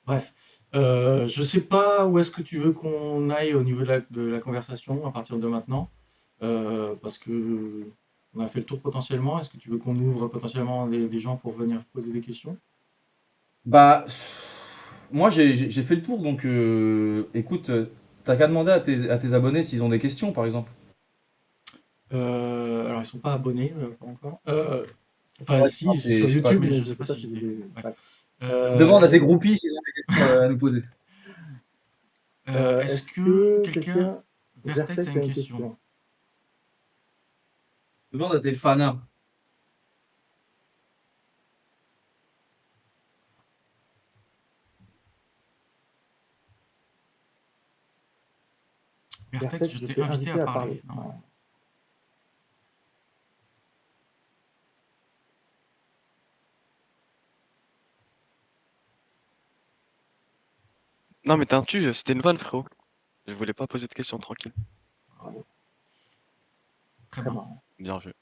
S1: Bref. Je sais pas où est-ce que tu veux qu'on aille au niveau de la conversation à partir de maintenant. Parce que on a fait le tour potentiellement. Est-ce que tu veux qu'on ouvre potentiellement des gens pour venir poser des questions?
S2: Bah, moi j'ai fait le tour, donc écoute, t'as qu'à demander à tes abonnés s'ils ont des questions, par exemple.
S1: Alors, ils sont pas abonnés, pas encore. Enfin,
S2: Ouais,
S1: si, c'est
S2: je
S1: sur
S2: sais pas.
S1: YouTube, mais je sais pas si j'ai des. Bref.
S2: Demande à tes
S1: Est-ce
S2: groupies s'ils ont des questions à nous poser.
S1: est-ce que quelqu'un, Vertex, a une question?
S2: Demande à tes fanats.
S1: Vertex, je t'ai invité à parler. Non.
S3: Non, mais t'es un tu, c'était une vanne, frérot. Je voulais pas poser de questions, tranquille.
S1: Bravo. Très marrant.
S3: Bien vu.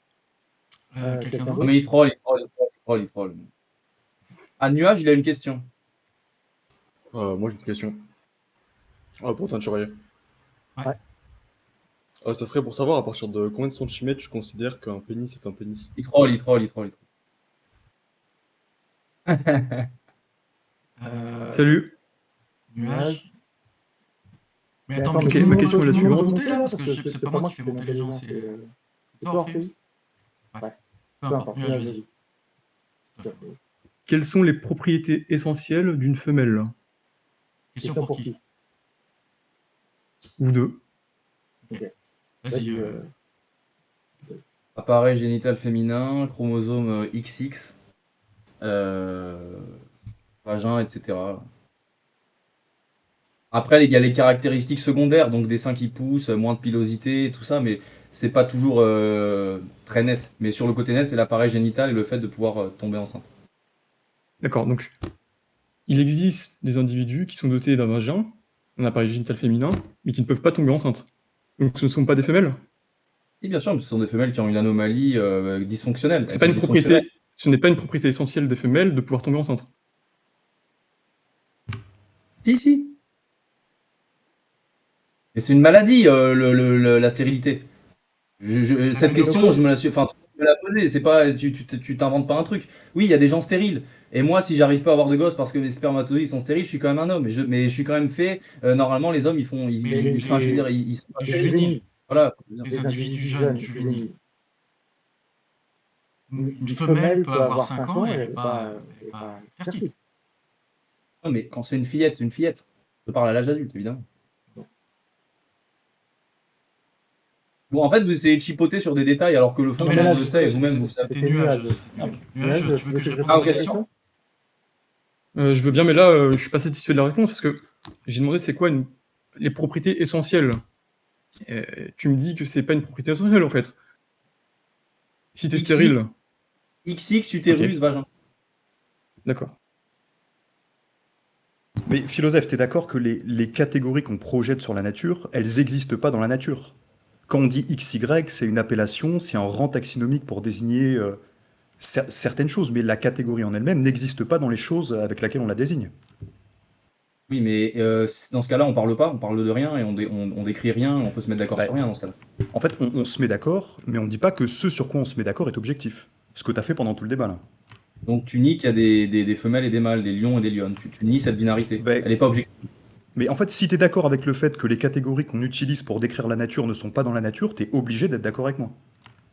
S1: Quelqu'un
S2: Non
S1: d'autre?
S2: mais il troll, il troll, il troll, il troll, il troll. Ah, Nuage, il a une question.
S4: Moi j'ai une question. Pour Teinturier.
S1: Ouais.
S4: Ça serait pour savoir à partir de combien de centimètres tu considères qu'un pénis est un pénis?
S2: Il troll, il troll, il troll, il troll.
S1: Euh,
S4: Salut.
S1: Nuage. Mais attends, mais
S4: Ok,
S1: tout le
S4: ma
S1: monde,
S4: question est
S1: tout
S4: la
S1: le monde veut
S4: suivante.
S1: monter là? Parce que c'est pas moi qui fais monter les gens, c'est toi, Orpheus? Bref. Peu importe, Nuage, vas-y. C'est toi.
S4: Quelles sont les propriétés essentielles d'une femelle?
S1: Question pour qui?
S4: Ou deux?
S1: Ok. Vas-y.
S2: Appareil génital féminin, chromosome XX, euh, vagin, etc. Après, il y a les caractéristiques secondaires, donc des seins qui poussent, moins de pilosité, tout ça, mais c'est pas toujours très net. Mais sur le côté net, c'est l'appareil génital et le fait de pouvoir tomber enceinte.
S4: D'accord, donc il existe des individus qui sont dotés d'un vagin, d'un appareil génital féminin, mais qui ne peuvent pas tomber enceinte. Donc ce ne sont pas des femelles?
S2: Si, bien sûr, mais ce sont des femelles qui ont une anomalie dysfonctionnelle.
S4: C'est
S2: Elles
S4: pas
S2: sont
S4: une
S2: dysfonctionnelles.
S4: propriété, ce n'est pas une propriété essentielle des femelles de pouvoir tomber enceinte.
S2: Si, si. Mais c'est une maladie, la stérilité.
S1: La
S2: Cette question, je
S1: ménopause?
S2: me la suis, enfin, tu me l'as posée. C'est pas, tu t'inventes pas un truc. Oui, il y a des gens stériles. Et moi, si j'arrive pas à avoir de gosses parce que mes spermatozoïdes sont stériles, je suis quand même un homme. Mais je suis quand même fait. Normalement, les hommes, ils font,
S1: Mais
S2: enfin, je veux dire, ils sont pas
S1: les
S2: faits.
S1: juvéniles,
S2: Voilà.
S1: les individus jeunes, juvéniles. Une femelle peut avoir 5 ans et elle est pas fertile.
S2: Non, mais quand c'est une fillette, c'est une fillette. Je parle à l'âge adulte, évidemment. Bon, en fait, vous essayez de chipoter sur des détails alors que le fond,
S1: Non, mais
S2: tout le
S1: là,
S2: monde le sait et vous-même, vous le savez.
S1: c'était nuage. Nuage, tu veux que je réponde
S2: Ah,
S1: à
S2: ok,
S1: ta question?
S4: Je veux bien, mais là, je suis pas satisfait de la réponse parce que j'ai demandé c'est quoi les propriétés essentielles. Tu me dis que c'est pas une propriété essentielle en fait. Si t'es
S2: XX,
S4: stérile,
S2: XX,
S4: ok,
S2: utérus, vagin.
S4: d'accord.
S5: Mais philosophe, t'es d'accord que les catégories qu'on projette sur la nature, elles n'existent pas dans la nature. Quand on dit XY, c'est une appellation, c'est un rang taxinomique pour désigner certaines choses, mais la catégorie en elle-même n'existe pas dans les choses avec lesquelles on la désigne.
S2: Oui, mais dans ce cas-là, on parle pas, on parle de rien et on décrit rien, on peut se mettre d'accord
S5: Bah,
S2: sur rien dans ce cas-là.
S5: En fait, on se met d'accord, mais on ne dit pas que ce sur quoi on se met d'accord est objectif. Ce que tu as fait pendant tout le débat là.
S2: Donc tu nies qu'il y a des femelles et des mâles, des lions et des lionnes. Tu nies cette binarité.
S5: Ben,
S2: Elle n'est pas objective.
S5: Mais en fait, si tu es d'accord avec le fait que les catégories qu'on utilise pour décrire la nature ne sont pas dans la nature, tu es obligé d'être d'accord avec moi.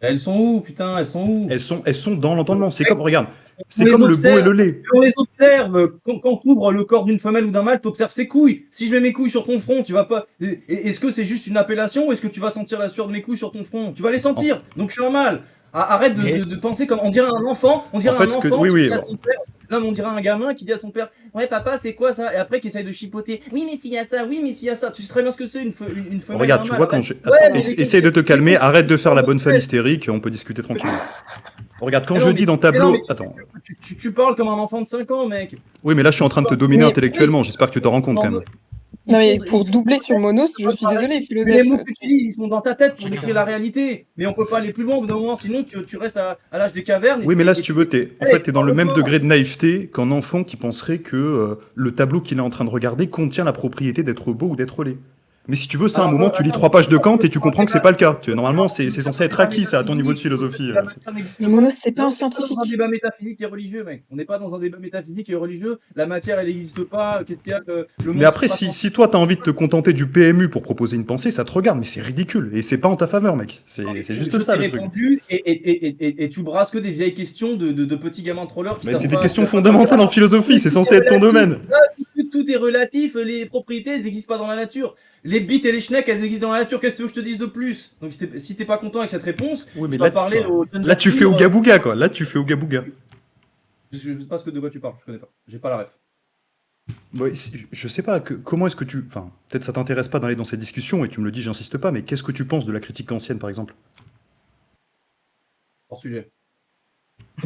S2: Elles sont où, putain? Elles sont où?
S5: Elles sont dans l'entendement. C'est comme, regarde,
S2: On
S5: c'est
S2: les
S5: comme le beau et
S2: observe.
S5: le lait.
S2: On les observe. Quand tu ouvres le corps d'une femelle ou d'un mâle, tu observes ses couilles. Si je mets mes couilles sur ton front, tu vas pas. Est-ce que c'est juste une appellation ou est-ce que tu vas sentir la sueur de mes couilles sur ton front? Tu vas les sentir. Donc je suis un mâle. Arrête de penser comme on dirait un enfant. On dirait
S5: En fait,
S2: un
S5: ce que-
S2: enfant
S5: oui,
S2: qui
S5: oui,
S2: dit à son père. Non, mais on dirait un gamin qui dit à son père: ouais, papa, c'est quoi ça? Et après, qui essaye de chipoter: oui, mais s'il y a ça, oui, mais s'il y a ça. Tu sais très bien ce que c'est une femelle.
S5: Regarde,
S2: et un
S5: tu
S2: mâle.
S5: vois, quand
S2: Arrête.
S5: j'ai.
S2: Ouais,
S5: Attends,
S2: mais
S5: essaye de te calmer, arrête de faire la bonne femme
S2: fesses.
S5: hystérique, on peut discuter tranquillement. Regarde, quand
S2: Mais
S5: je
S2: non,
S5: dis dans
S2: mais non,
S5: tableau.
S2: mais
S5: Attends.
S2: tu parles comme un enfant de 5 ans, mec.
S5: Oui, mais là, je suis en train de te dominer
S6: Mais-
S5: intellectuellement, j'espère que tu t'en rends compte quand même.
S6: Non, mais pour doubler sur Monos, je suis désolée,
S2: Mais les
S6: philosophe.
S2: mots que tu utilises, ils sont dans ta tête pour
S1: Chacun.
S2: décrire la réalité. Mais on peut pas aller plus loin au bout d'un moment, sinon tu restes à l'âge des cavernes.
S5: Oui, mais là,
S2: et
S5: si tu veux, en fait, t'es dans le même degré de naïveté qu'un enfant qui penserait que le tableau qu'il est en train de regarder contient la propriété d'être beau ou d'être laid. Mais si tu veux, ça, à un
S2: Alors,
S5: moment, tu lis
S2: attends,
S5: 3 pages de Kant et tu
S2: attends,
S5: comprends que c'est pas le cas. Normalement, c'est censé être acquis, ça, à ton niveau de philosophie.
S2: La matière n'existe
S6: Mais
S2: pas.
S6: Monos, c'est pas
S2: Non,
S6: un
S2: on n'est pas dans un
S6: scientifique.
S2: débat métaphysique et religieux, mec. On n'est pas dans un débat métaphysique et religieux. La matière, elle n'existe pas. Qu'est-ce qu'il y a que le monde
S5: Mais après,
S2: se passe
S5: si toi, t'as envie de te contenter du PMU pour proposer une pensée, ça te regarde, mais c'est ridicule. Et c'est pas en ta faveur, mec. C'est juste ça,
S2: t'ai
S5: le truc.
S2: répondu et tu brasses que des vieilles questions de petits gamins trollers.
S5: Mais c'est des questions fondamentales en philosophie, c'est censé être ton domaine.
S2: Tout est relatif, les propriétés, elles n'existent pas dans la nature. Les bits et les schnecks, elles existent dans la nature. Qu'est-ce que tu veux que je te dise de plus? Donc si t'es pas content avec cette réponse,
S5: Oui, mais
S2: tu vas
S5: là,
S2: parler aux jeunes
S5: là, tu fais
S2: artistes,
S5: au gabouga, quoi. Là, tu fais au gabouga.
S2: Je sais pas de quoi tu parles, je connais pas. J'ai pas la ref.
S5: Ouais, je sais pas, comment est-ce que tu... Enfin, peut-être ça t'intéresse pas d'aller dans cette discussion, et tu me le dis, j'insiste pas, mais qu'est-ce que tu penses de la critique kantienne, par exemple?
S2: Hors sujet.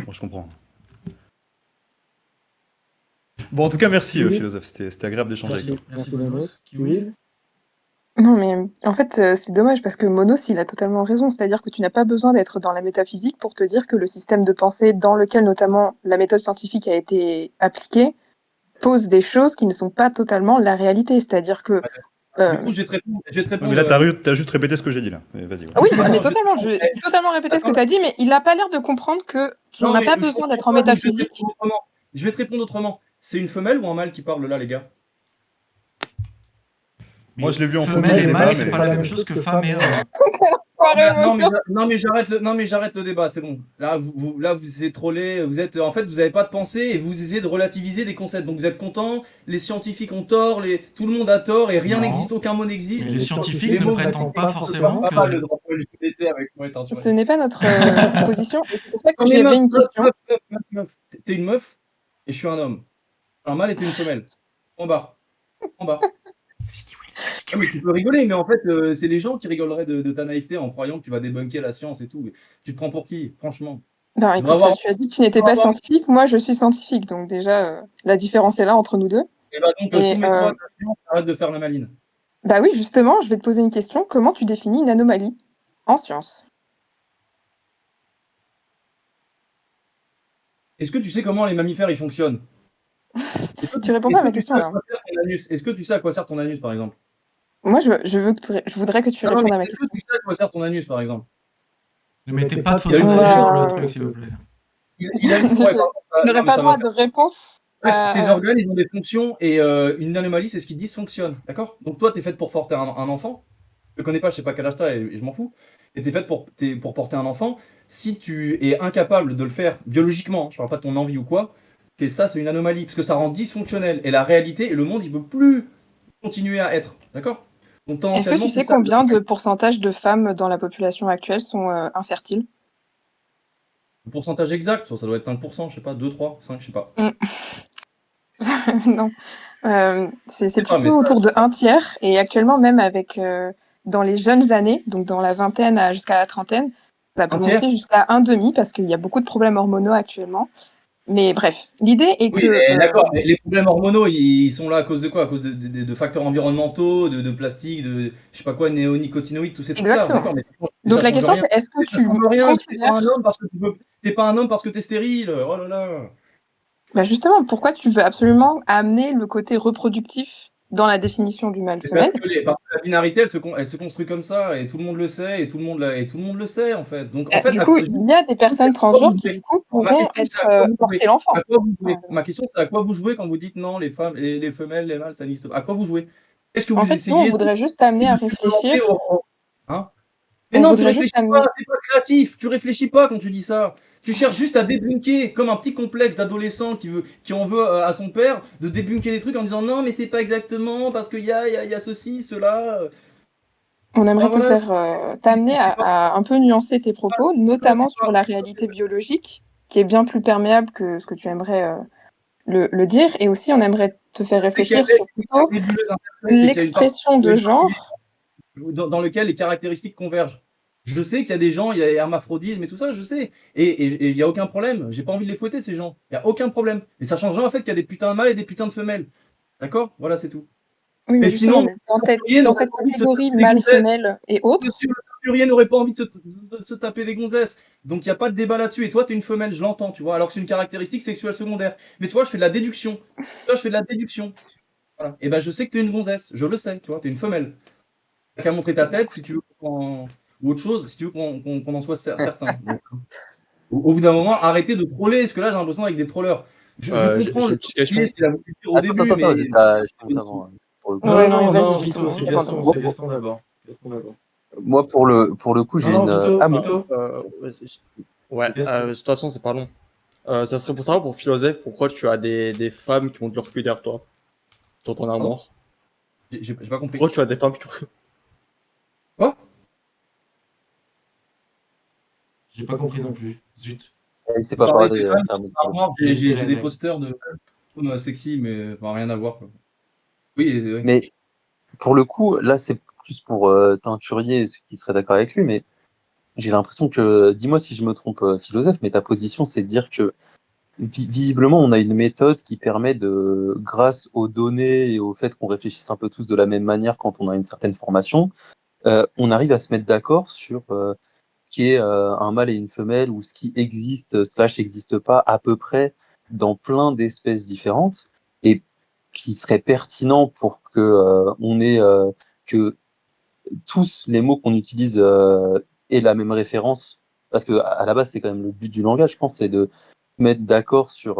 S5: Bon, je comprends. Bon, en tout cas, merci,
S7: Oui.
S5: philosophe. C'était agréable d'échanger avec toi.
S1: Merci Monos. Kiwi.
S6: Non, mais en fait, c'est dommage parce que Monos, il a totalement raison. C'est-à-dire que tu n'as pas besoin d'être dans la métaphysique pour te dire que le système de pensée dans lequel notamment la méthode scientifique a été appliquée pose des choses qui ne sont pas totalement la réalité. C'est-à-dire que...
S2: Du coup, je vais te répondre.
S5: Ouais, mais là, t'as juste répété ce que j'ai dit, là. Vas-y. Ouais.
S6: Oui,
S2: Attends,
S6: mais
S2: je-
S6: totalement. J'ai totalement répété ce que tu as dit, mais il n'a pas l'air de comprendre que on n'a
S2: mais
S6: pas
S2: je
S6: besoin
S2: comprends
S6: d'être en
S2: pas, donc
S6: métaphysique.
S2: Je vais te répondre autrement. C'est une femelle ou un mâle qui parle là, les gars?
S5: Moi, je l'ai vu en
S1: Femelle
S5: premier
S1: et
S5: débat,
S1: mâle,
S5: mais-
S1: c'est pas la même chose que femme et homme.
S2: Non mais j'arrête le débat, c'est bon. Là vous essayez de troller, en fait vous avez pas de pensée et vous essayez de relativiser des concepts. Donc vous êtes content, les scientifiques ont tort, tout le monde a tort et rien
S1: Non.
S2: n'existe, aucun mot n'existe.
S1: Mais les scientifiques
S2: Les
S1: ne
S2: mots
S1: prétendent pas forcément
S2: pas mal
S1: que...
S2: le droit LGBT avec moi étant
S6: Ce n'est pas notre position. Et c'est pour ça que
S2: Non mais
S6: j'avais une question.
S2: meuf. T'es une meuf et je suis un homme. Un mâle et t'es une femelle. En bas. Ah, mais tu peux rigoler, mais en fait, c'est les gens qui rigoleraient de ta naïveté en croyant que tu vas débunker la science et tout. Tu te prends pour qui, franchement?
S6: Ben,
S2: On
S6: écoute,
S2: va voir.
S6: tu as dit que tu n'étais pas scientifique. Moi, je suis scientifique. Donc déjà, la différence est là entre nous deux.
S2: Et bah donc,
S6: Et,
S2: soumets-toi à ta science, arrête de faire la maline.
S6: Bah oui, justement, je vais te poser une question. Comment tu définis une anomalie en science?
S2: Est-ce que tu sais comment les mammifères ils fonctionnent?
S6: Tu réponds pas à ma question là.
S2: Est-ce que tu sais à quoi sert ton anus, par exemple?
S6: Moi, je voudrais que tu
S2: Non,
S6: répondes
S2: mais
S6: à ma
S2: est-ce
S6: question.
S2: que tu sais à quoi sert ton anus, par exemple?
S1: Ne mettez pas de
S2: Il y a
S1: photos
S2: une-
S1: de
S6: Bah,
S1: sur le truc, s'il vous plaît.
S2: Il a une ouais, pardon,
S6: Je n'aurais
S2: non, mais
S6: pas
S2: ça
S6: droit
S2: va
S6: de
S2: faire.
S6: réponse.
S2: Bref, tes organes, ils ont des fonctions et une anomalie, c'est ce qui dysfonctionne, d'accord? Donc toi, t'es faite pour porter un enfant. Je le connais pas, je sais pas quel âge t'as et je m'en fous. Et t'es faite pour porter un enfant. Si tu es incapable de le faire biologiquement, je parle pas de ton envie ou quoi, ça c'est une anomalie parce que ça rend dysfonctionnel. Et la réalité et le monde, il peut plus continuer à être, d'accord? Donc
S6: Est-ce que
S2: tendanciellement,
S6: tu sais
S2: c'est ça.
S6: combien de pourcentage de femmes dans la population actuelle sont infertiles?
S2: Le pourcentage exact, ça doit être 5%, je sais pas, 2, 3, 5, je sais pas.
S6: Non. C'est
S2: sais pas, mais
S6: plutôt
S2: ça-
S6: autour de 1/3. Et actuellement, même avec dans les jeunes années, donc dans la vingtaine jusqu'à la trentaine, ça peut
S2: Un tiers
S6: monter jusqu'à 1/2 parce qu'il y a beaucoup de problèmes hormonaux actuellement. Mais bref, l'idée est
S2: Oui,
S6: que
S2: mais d'accord, mais les problèmes hormonaux, ils sont là à cause de quoi? À cause de facteurs environnementaux, de plastique, de je sais pas quoi, néonicotinoïdes, tous ces trucs-là.
S6: exactement.
S2: D'accord, mais
S6: Donc
S2: ça
S6: la
S2: change
S6: question,
S2: rien.
S6: c'est est-ce que
S2: Ça
S6: tu
S2: change rien, mais t'es pas un
S6: considères
S2: homme parce que tu es pas un homme parce que tu es stérile. Oh là là.
S6: bah, justement, pourquoi tu veux absolument amener le côté reproductif dans la définition du
S2: C'est
S6: mâle-femelle?
S2: parce que la binarité, elle se construit comme ça et tout le monde le sait et tout le monde le sait, en fait. Donc en fait,
S6: Du coup, il y a des personnes transgenres qui, du coup,
S2: ma
S6: pourront
S2: question, c'est
S6: être,
S2: à quoi vous
S6: porter
S2: jouez?
S6: l'enfant,
S2: À quoi vous
S6: par
S2: jouez?
S6: exemple.
S2: Ma question, c'est à quoi vous jouez quand vous dites: «Non, les femmes les femelles, les mâles, ça n'existe pas». À quoi vous jouez? Qu'est-ce que
S6: En
S2: vous
S6: fait, nous, on
S2: essayez
S6: voudrait juste t'amener à
S2: de supplémenter
S6: réfléchir.
S2: hein? Mais
S6: On
S2: non, tu
S6: voudrait juste
S2: réfléchis pas,
S6: t'amener.
S2: tu pas créatif, tu réfléchis pas quand tu dis ça. Tu cherches juste à débunker, comme un petit complexe d'adolescent qui en veut à son père, de débunker des trucs en disant: «Non, mais c'est pas exactement parce qu'il y a ceci, cela».
S6: On aimerait te
S2: Voilà,
S6: faire, t'amener
S2: c'est pas
S6: à un peu nuancer tes propos, notamment
S2: c'est pas
S6: sur la réalité biologique, qui est bien plus perméable que ce que tu aimerais, le dire. Et aussi, on aimerait te faire
S2: je sais qu'il y a
S6: réfléchir sur plutôt
S2: des nébuleuse intersexes et qu'il y a
S6: l'expression de
S2: une partie
S6: genre.
S2: dans lequel les caractéristiques convergent. Je sais qu'il y a des gens, il y a hermaphrodisme et tout ça, je sais. Et il y a aucun problème. J'ai pas envie de les fouetter, ces gens. Il y a aucun problème. Mais ça change rien en fait qu'il y a des putins de mâles et des putains de femelles. D'accord? Voilà, c'est tout.
S6: Oui, mais
S2: Mais
S6: justement,
S2: sinon,
S6: donc
S2: Couturier
S6: dans
S2: n'aurait
S6: cette
S2: pas envie de se
S6: catégorie
S2: taper des
S6: mâle,
S2: gonzesses.
S6: femelle et autres,
S2: Monsieur le Couturier n'aurait pas envie de se taper des gonzesses. Donc il n'y a pas de débat là-dessus. Et toi, tu es une femelle, je l'entends, tu vois, alors que c'est une caractéristique sexuelle secondaire. Mais tu vois, je fais de la déduction. Tu vois, je fais de la déduction. Voilà. Et ben je sais que tu es une gonzesse. Je le sais, tu vois, tu es une femelle. T'as qu'à montrer ta tête si tu veux ou autre chose, si tu veux qu'on en soit certain. Donc, au bout d'un moment, arrêtez de troller, parce que là, j'ai l'impression avec des trollers. Je comprends
S4: J'ai
S2: le
S4: une petite question.
S2: ce qu'il a voulu dire au début,
S3: Attends,
S2: mais
S3: j'étais interrompu, pour le coup.
S6: ouais,
S1: Non,
S6: non, mais
S1: non,
S6: vas-y,
S1: non,
S6: Vito,
S1: Vito, c'est
S6: c'est pas
S1: Gaston,
S6: grave.
S1: c'est Gaston d'abord. Gaston d'abord.
S3: Moi, pour le coup,
S1: Non,
S3: j'ai
S1: non,
S3: une.
S1: Vito,
S3: Ah, mais
S1: Vito.
S4: Vas-y. Ouais,
S1: Gaston.
S4: de toute façon, c'est pas long. Ça serait pour savoir, pour philosophe, pourquoi tu as des femmes qui ont de leur cul derrière toi, dans ton
S2: pardon,
S4: armoire.
S2: j'ai pas compris.
S4: Pourquoi tu as des femmes qui ont...
S2: Quoi?
S1: J'ai pas compris non plus. Zut.
S3: il sait pas
S2: Parler
S3: parler,
S2: des femmes
S3: c'est un
S2: qui
S3: mec.
S2: sont dans l'armoire,
S1: J'ai
S2: j'ai
S1: repéré,
S2: des
S1: mec.
S2: posters de femmes sexy, mais enfin, rien à voir, quoi. Oui, oui.
S3: Mais pour le coup, là, c'est plus pour teinturier et ceux qui seraient d'accord avec lui, mais j'ai l'impression que, dis-moi si je me trompe, philosophe, mais ta position, c'est de dire que visiblement, on a une méthode qui permet de, grâce aux données et au fait qu'on réfléchisse un peu tous de la même manière quand on a une certaine formation, on arrive à se mettre d'accord sur ce qui est un mâle et une femelle ou ce qui existe slash existe pas à peu près dans plein d'espèces différentes et qui serait pertinent pour que on ait que tous les mots qu'on utilise aient la même référence parce que à la base c'est quand même le but du langage, je pense, c'est de se mettre d'accord sur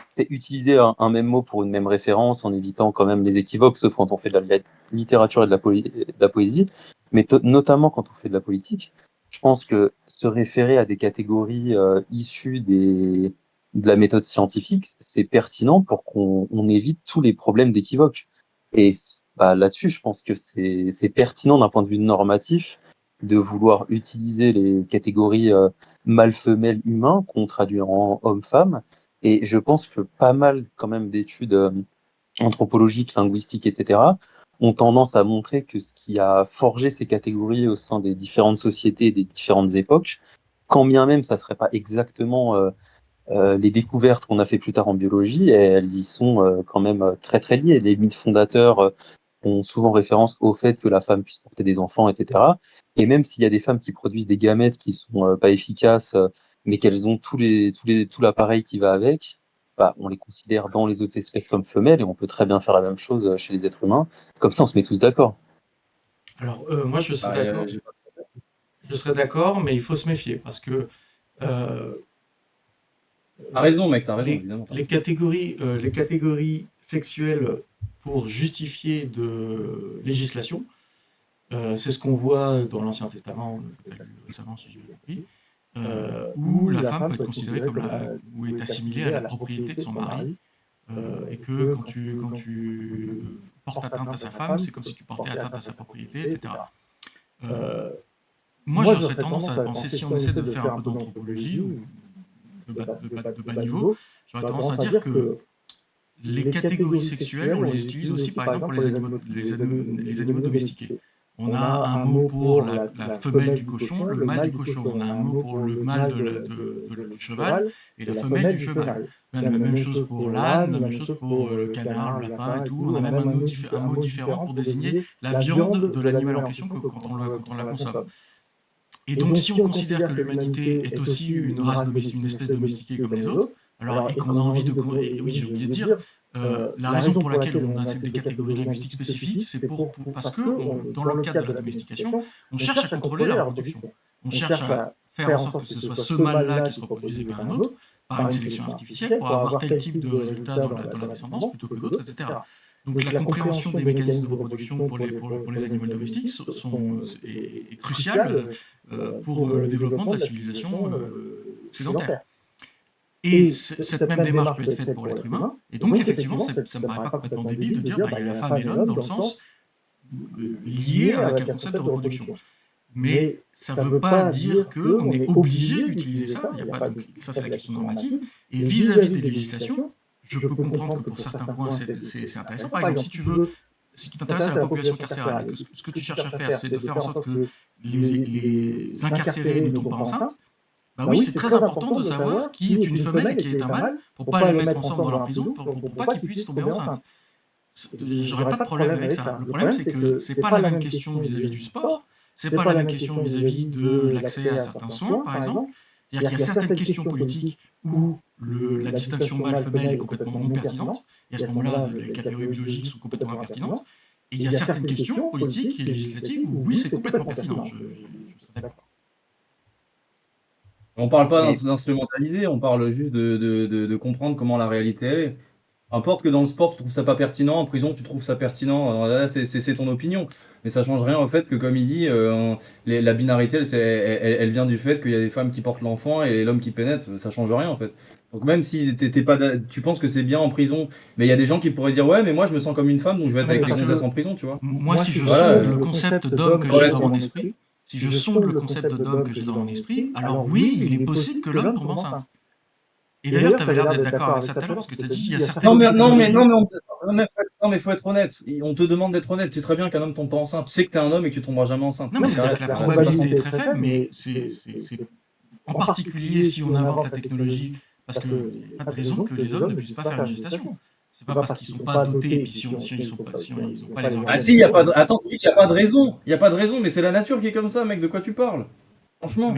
S3: c'est utiliser un même mot pour une même référence en évitant quand même les équivoques, sauf quand on fait de la littérature et de la poésie, mais notamment quand on fait de la politique. Je pense que se référer à des catégories issues de la méthode scientifique, c'est pertinent pour qu'on évite tous les problèmes d'équivoque. Et bah, là-dessus, je pense que c'est pertinent d'un point de vue normatif de vouloir utiliser les catégories mâle-femelle humain qu'on traduit en homme-femme. Et je pense que pas mal quand même d'études anthropologiques, linguistiques, etc., ont tendance à montrer que ce qui a forgé ces catégories au sein des différentes sociétés et des différentes époques, quand bien même ça serait pas exactement les découvertes qu'on a fait plus tard en biologie, elles y sont quand même très très liées. Les mythes fondateurs font souvent référence au fait que la femme puisse porter des enfants, etc. Et même s'il y a des femmes qui produisent des gamètes qui sont pas efficaces, mais qu'elles ont tout l'appareil qui va avec, bah, on les considère dans les autres espèces comme femelles et on peut très bien faire la même chose chez les êtres humains. Comme ça, on se met tous d'accord.
S1: Alors, moi, je serais
S2: Bah,
S1: d'accord. Je serais d'accord, mais il faut se méfier parce que euh,
S2: T'as raison, mec, t'as raison,
S1: les,
S2: évidemment.
S1: les catégories sexuelles pour justifier de législation, c'est ce qu'on voit dans l'Ancien Testament, que tu as lu récemment, si j'ai bien compris, où la femme peut être considérée comme ou est assimilée à la propriété de son mari, et que quand tu portes atteinte à sa femme, c'est comme si tu portais atteinte à sa propriété, etc. Moi, j'aurais tendance à penser, si on essaie de faire un peu d'anthropologie ou de bas niveau, j'aurais tendance à dire que les catégories sexuelles, on les utilise aussi, par exemple, pour les animaux domestiqués. on a un mot pour la femelle du cochon, le mâle du cochon. On a un mot pour le mâle du cheval et la femelle du cheval. La même chose pour l'âne, la même chose pour le canard, le lapin et tout. On a même un mot différent pour désigner la viande de l'animal en question quand on la consomme. Et donc, si on considère que l'humanité est aussi une espèce domestiquée comme les autres, alors, et qu'on a envie de... Et oui, j'ai oublié de dire, la raison pour laquelle on a des catégories linguistiques spécifiques, c'est parce que, dans le cadre de la domestication, on cherche à contrôler la reproduction. On cherche à faire en sorte que ce soit ce mâle-là qui se reproduise et pas un autre, par une sélection artificielle, pour avoir tel type de résultat dans la descendance plutôt que d'autres, etc. Donc la compréhension des mécanismes de reproduction pour les animaux domestiques est cruciale pour le développement de la civilisation sédentaire. Et cette même démarche peut être faite pour l'être humain. Et donc, effectivement, ça ne me paraît pas complètement débile de dire il y a la femme et l'homme dans le sens lié avec un concept de reproduction. Mais ça ne veut pas dire qu'on est obligé d'utiliser ça. Ça, c'est la question normative. Et vis-à-vis des législations, je peux comprendre que pour certains points, c'est intéressant. Par exemple, si tu t'intéresses à la population carcérale et que ce que tu cherches à faire, c'est de faire en sorte que les incarcérés ne tombent pas enceintes, bah oui, c'est très important de savoir qui est une femelle et qui est un mâle pour ne pas les mettre ensemble dans leur prison, pour pas qu'ils puissent tomber enceintes. J'aurais pas de problème avec ça. Le problème, c'est que c'est pas la même question vis-à-vis du sport, c'est pas la même question vis-à-vis de l'accès à certains soins, par exemple. C'est-à-dire qu'il y a certaines questions politiques où la distinction mâle-femelle est complètement non pertinente, et à ce moment-là, les catégories biologiques sont complètement impertinentes. Et il y a certaines questions politiques et législatives où oui, c'est complètement pertinent. Je serais d'accord.
S2: On parle pas d'instrumentaliser, on parle juste de comprendre comment la réalité est. Importe que dans le sport, tu trouves ça pas pertinent, en prison, tu trouves ça pertinent. Alors là, c'est ton opinion. Mais ça change rien au fait que, comme il dit, la binarité, elle vient du fait qu'il y a des femmes qui portent l'enfant et l'homme qui pénètre. Ça change rien, en fait. Donc même si tu penses que c'est bien en prison, mais il y a des gens qui pourraient dire ouais, mais moi je me sens comme une femme, donc je vais être avec les gonzesses en prison, tu vois.
S1: Moi, si je sonde le concept d'homme que j'ai dans mon esprit, si je sonde le concept d'homme que j'ai dans mon esprit, alors oui, il est possible que l'homme tombe enceinte. Et d'ailleurs, tu avais l'air d'être d'accord avec ça tout à l'heure, parce que tu as dit qu'il y a certaines
S2: non, mais faut être honnête. On te demande d'être honnête. Tu sais très bien qu'un homme tombe pas enceinte. Tu sais que t'es un homme et que tu tomberas jamais enceinte.
S1: Non, mais c'est-à-dire que la probabilité est très faible, mais c'est en particulier si on invente la technologie, parce qu'il n'y a pas de raison que les hommes ne puissent pas faire une gestation. C'est pas parce qu'ils sont pas dotés, et puis si ils ont pas les organes.
S2: Ah si, attends, tu dis qu'il n'y a pas de raison. Il n'y a pas de raison, mais c'est la nature qui est comme ça, mec. De quoi tu parles? Franchement.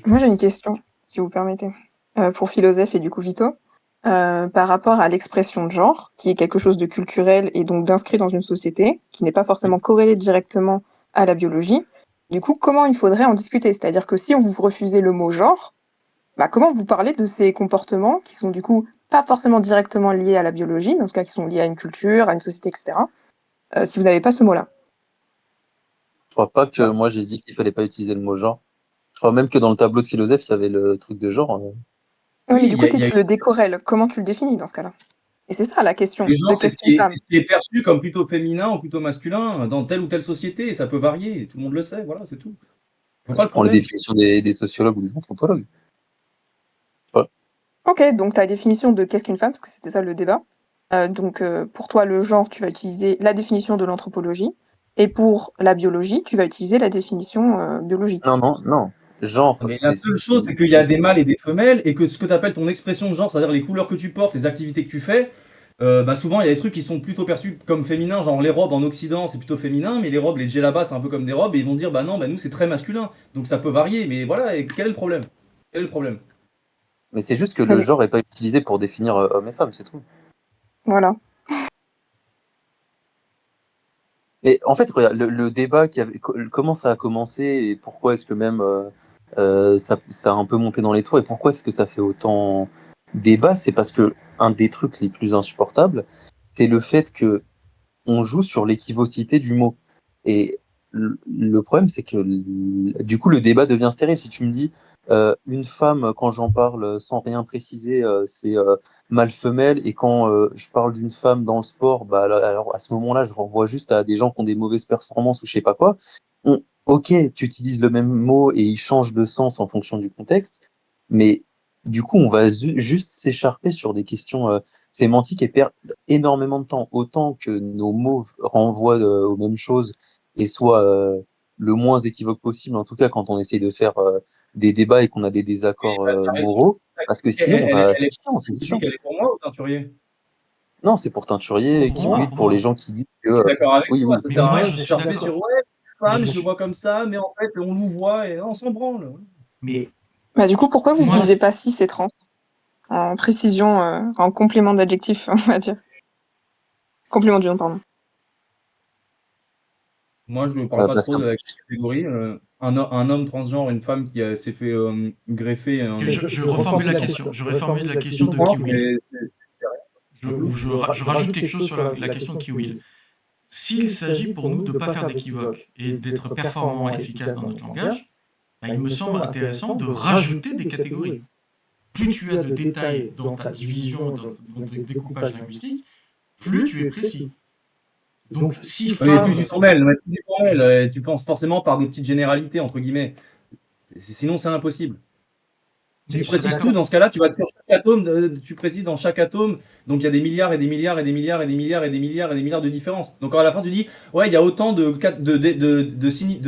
S6: Moi, j'ai une question, si vous permettez, pour Philosophe et du coup Vito, par rapport à l'expression de genre, qui est quelque chose de culturel et donc d'inscrit dans une société, qui n'est pas forcément corrélé directement à la biologie. Du coup, comment il faudrait en discuter? C'est-à-dire que si on vous refusez le mot genre, bah, comment vous parlez de ces comportements qui sont du coup pas forcément directement liés à la biologie, mais en tout cas qui sont liés à une culture, à une société, etc. Si vous n'avez pas ce mot-là.
S3: Je crois pas que moi j'ai dit qu'il fallait pas utiliser le mot genre. Je crois même que dans le tableau de Philosophe, il y avait le truc de genre.
S6: Oui, mais du coup, si tu le décorrèles, comment tu le définis dans ce cas-là? Et c'est ça la question.
S2: Les gens, c'est ce qui est perçu comme plutôt féminin ou plutôt masculin dans telle ou telle société, et ça peut varier, tout le monde le sait, voilà, c'est tout.
S3: Je prends les définitions des sociologues ou des anthropologues.
S6: Ok, donc ta définition de qu'est-ce qu'une femme, parce que c'était ça le débat. Donc pour toi, le genre, tu vas utiliser la définition de l'anthropologie, et pour la biologie, tu vas utiliser la définition biologique.
S3: Non. Genre.
S2: Mais la seule chose, c'est qu'il y a des mâles et des femelles, et que ce que tu appelles ton expression de genre, c'est-à-dire les couleurs que tu portes, les activités que tu fais, souvent il y a des trucs qui sont plutôt perçus comme féminins, genre les robes en Occident c'est plutôt féminin, mais les robes, les djellabas c'est un peu comme des robes, et ils vont dire non, nous c'est très masculin, donc ça peut varier, mais voilà, et quel est le problème?
S3: Mais c'est juste que le genre n'est pas utilisé pour définir homme et femme, c'est tout.
S6: Voilà.
S3: Et en fait, regarde, le débat comment ça a commencé et pourquoi est-ce que même ça a un peu monté dans les tours et pourquoi est-ce que ça fait autant débat, c'est parce que un des trucs les plus insupportables, c'est le fait que on joue sur l'équivocité du mot. Et le problème, c'est que du coup, le débat devient stérile. Si tu me dis une femme, quand j'en parle sans rien préciser, c'est mâle-femelle, et quand je parle d'une femme dans le sport, bah alors à ce moment-là, je renvoie juste à des gens qui ont des mauvaises performances ou je sais pas quoi. Ok, tu utilises le même mot et il change de sens en fonction du contexte, mais du coup, on va juste s'écharper sur des questions sémantiques et perdre énormément de temps. Autant que nos mots renvoient aux mêmes choses et soient le moins équivoques possible, en tout cas quand on essaye de faire des débats et qu'on a des désaccords
S2: T'as raison.
S3: moraux, parce que sinon,
S2: Elle
S3: c'est
S2: est
S3: chiant, c'est chiant.
S2: elle est pour moi ou Teinturier?
S3: Non, c'est pour Teinturier,
S1: Pour moi,
S3: Kiwi,
S1: pour
S3: pour les
S1: moi.
S3: gens qui disent que...
S2: Je suis d'accord avec
S3: oui,
S2: toi,
S3: oui.
S2: ça
S1: Mais
S2: sert à
S1: moi,
S2: rien
S1: je
S2: de
S1: suis
S2: s'écharper
S1: d'accord.
S2: sur ouais, femme,
S1: Je
S2: je le
S1: suis...
S2: vois comme ça, mais en fait, on nous voit et on s'en branle.
S1: Mais
S6: Bah, du coup, pourquoi vous
S1: moi,
S6: utilisez pas cis et trans en précision, en complément d'adjectif, on va dire? Complément du nom, pardon.
S2: Moi, je parle pas
S3: Parce
S2: trop
S3: que
S2: de la catégorie. Un homme transgenre, une femme qui s'est fait greffer
S1: je reformule la question. Je reformule la question de
S2: trans,
S1: Kiwil.
S2: mais
S1: Je rajoute quelque chose sur la question de Kiwil. S'il s'agit pour nous de ne pas faire d'équivoque et d'être performant et efficace dans notre langage, bah, il me semble intéressant de rajouter des catégories. Plus tu as de détails dans ta division, dans ton découpage linguistique, plus tu es précis. Donc, si
S2: oui, plus
S1: femme,
S2: du formel, ouais, plus du formel, tu penses forcément par des petites généralités, entre guillemets. Sinon, c'est impossible. Si
S1: mais
S2: tu
S1: je serais
S2: précises
S1: d'accord.
S2: tout, dans ce cas-là, tu vas sur chaque atome, tu précises dans chaque atome, donc il y a des milliards et des milliards et des milliards et des milliards et des milliards et des milliards de différences. Donc à la fin, tu dis, ouais, il y a autant de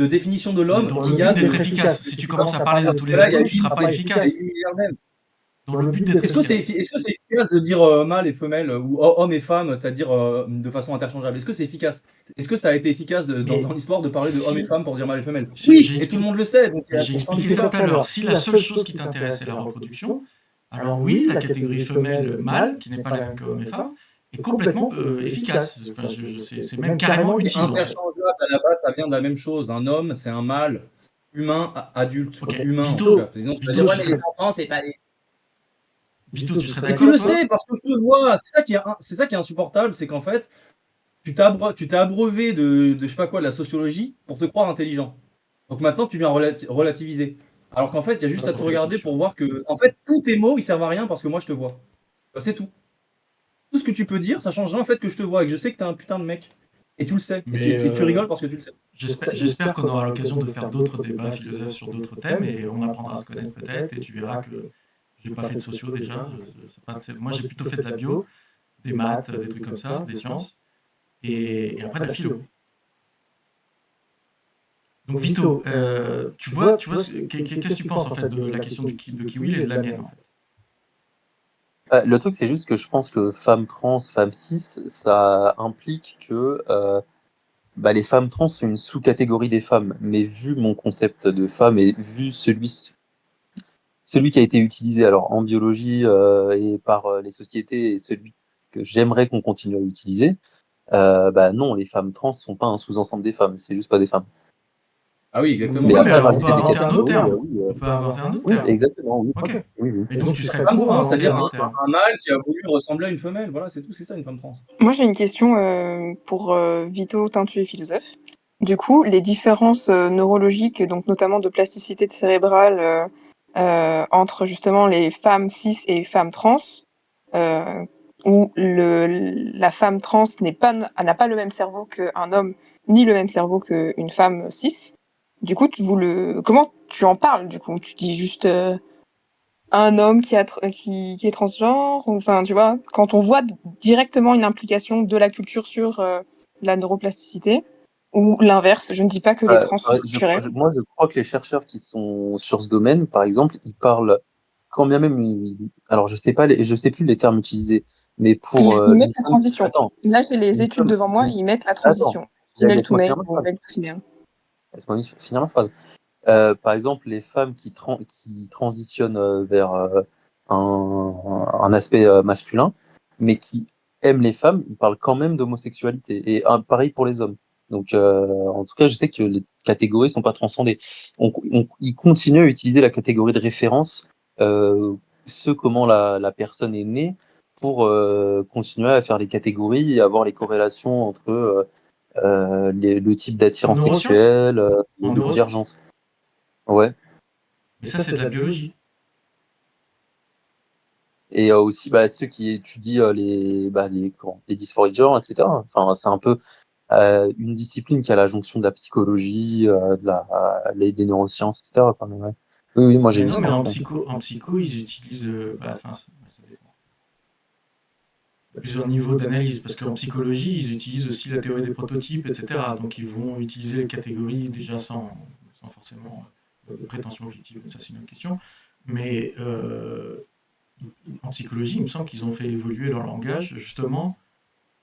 S2: définitions de
S1: Mais
S2: l'homme
S1: dans
S2: qu'il
S1: le
S2: y a
S1: but
S2: de.
S1: d'être efficace, si tu commences à parler de tous les
S2: Là, il y a
S1: atomes,
S2: 8
S1: tu ne seras pas
S2: milliards, il y a
S1: efficace.
S2: 8 milliards d'êtres.
S1: Dans le but d'être efficace.
S2: Est-ce que c'est efficace de dire mâle et femelle ou homme et femme, c'est-à-dire de façon interchangeable? Est-ce que c'est efficace? Est-ce que ça a été efficace dans l'histoire de parler de homme et
S1: Si
S2: femme pour dire mâle et femelle?
S1: j'ai
S2: Oui, et tout le
S1: expliqué,
S2: monde le sait, donc
S1: j'ai
S2: pourtant du
S1: expliqué ça
S2: débat.
S1: tout à l'heure. Si la seule chose qui t'intéresse est la reproduction, alors oui, la catégorie femelle mâle, qui n'est pas la même que homme et femme, est complètement efficace. Enfin, c'est même carrément
S2: C'est
S1: utile en fait.
S2: interchangeable, à la base, ça vient de la même chose. Un homme, c'est un mâle humain, adulte,
S1: Ok,
S2: humain en tout
S1: Vito,
S2: cas. Sinon,
S1: Vito,
S2: c'est-à-dire, ouais, mais les enfants, c'est pas des.
S1: Vito, tu serais
S2: Mais tu
S1: d'accord
S2: le
S1: toi?
S2: sais, parce que je te vois. C'est ça qui est insupportable, c'est qu'en fait, tu t'es abreuvé je sais pas quoi, de la sociologie pour te croire intelligent. Donc maintenant, tu viens relativiser. Alors qu'en fait, il y a
S1: Pas
S2: juste
S1: de
S2: à te
S1: profil
S2: regarder
S1: sociaux.
S2: pour voir que, en fait, tous tes mots, ils servent à rien parce que moi, je te vois. C'est tout. Tout ce que tu peux dire, ça change rien en fait que je te vois et que je sais que t'es un putain de mec. Et tu le sais.
S1: Mais
S2: Et tu rigoles parce que tu le sais.
S1: j'espère qu'on aura l'occasion de faire d'autres débats philosophes sur d'autres thèmes et on apprendra à se connaître peut-être et tu verras que j'ai pas fait de sociaux déjà. Moi j'ai plutôt fait de la bio, des maths, des trucs comme ça, des sciences et après de la philo. Donc Vito, qu'est-ce que tu penses en fait de la question de Kiwil et de la mienne en fait?
S3: le truc, c'est juste que je pense que femme trans, femme cis, ça implique que les femmes trans sont une sous-catégorie des femmes. Mais vu mon concept de femme et vu celui qui a été utilisé alors en biologie et par les sociétés et celui que j'aimerais qu'on continue à utiliser, non, les femmes trans sont pas un sous-ensemble des femmes, c'est juste pas des femmes.
S2: Ah oui, exactement.
S3: Mais
S1: Oui, mais
S3: après,
S1: alors on peut
S3: rajouter des
S1: inventer un autre
S3: catégories,
S1: terme.
S3: oui,
S1: On peut inventer un autre
S3: oui,
S1: terme.
S3: exactement, oui.
S1: Ok.
S3: Oui, oui.
S1: Et donc tu serais
S2: Femme
S1: pour
S2: trans,
S1: inventer
S2: c'est-à-dire
S1: un autre terme.
S2: un mâle qui a voulu ressembler à une femelle. Voilà, c'est tout, c'est ça une femme trans.
S6: Moi, j'ai une question pour Vito, Tintu et philosophe. Du coup, les différences neurologiques, donc notamment de plasticité cérébrale entre justement les femmes cis et femmes trans, où la femme trans n'a pas le même cerveau qu'un homme, ni le même cerveau qu'une femme cis. Du coup, comment tu en parles du coup? Tu dis juste un homme qui est transgenre, enfin, tu vois, quand on voit directement une implication de la culture sur la neuroplasticité, ou l'inverse, je ne dis pas que les trans sont culturels.
S3: Moi, je crois que les chercheurs qui sont sur ce domaine, par exemple, ils parlent, quand bien même, alors je sais pas, je sais plus les termes utilisés, mais pour
S6: Ils mettent
S3: une
S6: la
S3: femme,
S6: transition.
S3: attends,
S6: Là, j'ai les
S3: une
S6: études
S3: femme,
S6: devant moi et ils mettent la
S3: attends,
S6: transition. Female to
S3: laisse-moi
S6: male
S3: finir ma
S6: ou
S3: phrase.
S6: male to female.
S3: Laisse-moi finir ma phrase. Par exemple, les femmes qui transitionnent vers un aspect masculin, mais qui aiment les femmes, ils parlent quand même d'homosexualité. Et pareil pour les hommes. Donc, en tout cas, je sais que les catégories sont pas transcendées. Ils continuent à utiliser la catégorie de référence, comment la personne est née, pour continuer à faire les catégories et avoir les corrélations entre le type
S1: En
S3: d'attirance
S1: neurosciences?
S3: sexuelle,
S1: En
S3: les
S1: neurosciences?
S3: divergences. Ouais.
S1: Mais ça, c'est de la biologie.
S3: Et aussi ceux qui étudient les dysphories de genre, etc. Enfin, c'est un peu une discipline qui a la jonction de la psychologie, des neurosciences, etc. Quand même, ouais. Oui, moi j'ai
S1: Mais
S3: vu
S1: non,
S3: ça.
S1: mais
S3: Ouais.
S1: en psycho, ils utilisent. Enfin, ça dépend. Il y a plusieurs niveaux d'analyse, parce qu'en psychologie, ils utilisent aussi la théorie des prototypes, etc. Donc, ils vont utiliser les catégories déjà sans forcément de prétention objective, mais ça, c'est une autre question. Mais en psychologie, il me semble qu'ils ont fait évoluer leur langage, justement.